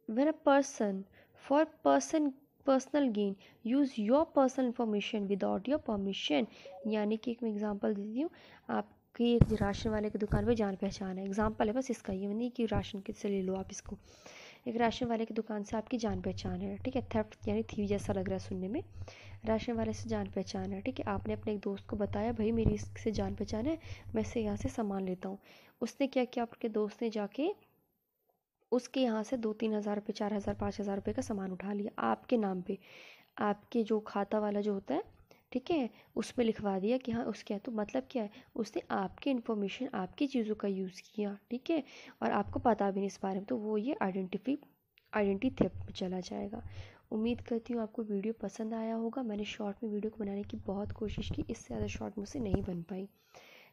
when a person for personal gain use your personal information without your permission, यानी कि एक मैं एग्जांपल देती हूँ, आपकी एक राशन वाले की दुकान पे जान पहचान है, एग्जांपल है बस इसका, ये नहीं कि राशन किससे ले लो आप इसको, एक राशन वाले की दुकान से आपकी जान पहचान है, ठीक है। थेफ्ट यानी थीव जैसा लग रहा है सुनने में, राशन वाले से जान पहचान है, ठीक है। आपने अपने एक दोस्त को बताया भाई मेरी इससे जान पहचान है, मैं इससे यहाँ से सामान लेता हूँ। उसने क्या किया, आपके दोस्त ने जाके उसके यहाँ से 2-3 हज़ार रुपये, 4 हज़ार, 5 हज़ार रुपये का सामान उठा लिया आपके नाम पे, आपके जो खाता वाला जो होता है, ठीक है, उसमें लिखवा दिया कि हाँ उसके है। तो मतलब क्या है, उसने आपकी इन्फॉर्मेशन, आपकी चीज़ों का यूज़ किया, ठीक है, और आपको पता भी नहीं इस बारे में, तो वो ये आइडेंटिटी थेफ्ट में चला जाएगा। उम्मीद करती हूँ आपको वीडियो पसंद आया होगा। मैंने शॉर्ट में वीडियो को बनाने की बहुत कोशिश की, इससे ज़्यादा शॉर्ट मुझसे नहीं बन पाई,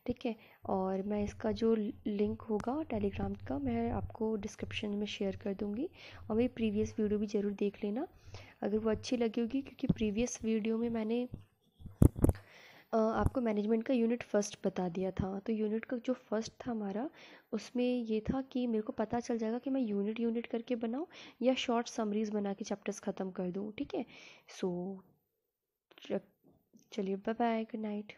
ठीक है। और मैं इसका जो लिंक होगा टेलीग्राम का मैं आपको डिस्क्रिप्शन में शेयर कर दूँगी, और मेरी प्रीवियस वीडियो भी ज़रूर देख लेना अगर वो अच्छी लगी होगी, क्योंकि प्रीवियस वीडियो में मैंने आपको मैनेजमेंट का यूनिट फर्स्ट बता दिया था। तो यूनिट का जो फर्स्ट था हमारा, उसमें ये था कि मेरे को पता चल जाएगा कि मैं यूनिट यूनिट करके बनाऊँ या शॉर्ट समरीज बना के चैप्टर्स ख़त्म कर दूँ, ठीक है। सो चलिए, बाय बाय, गुड नाइट।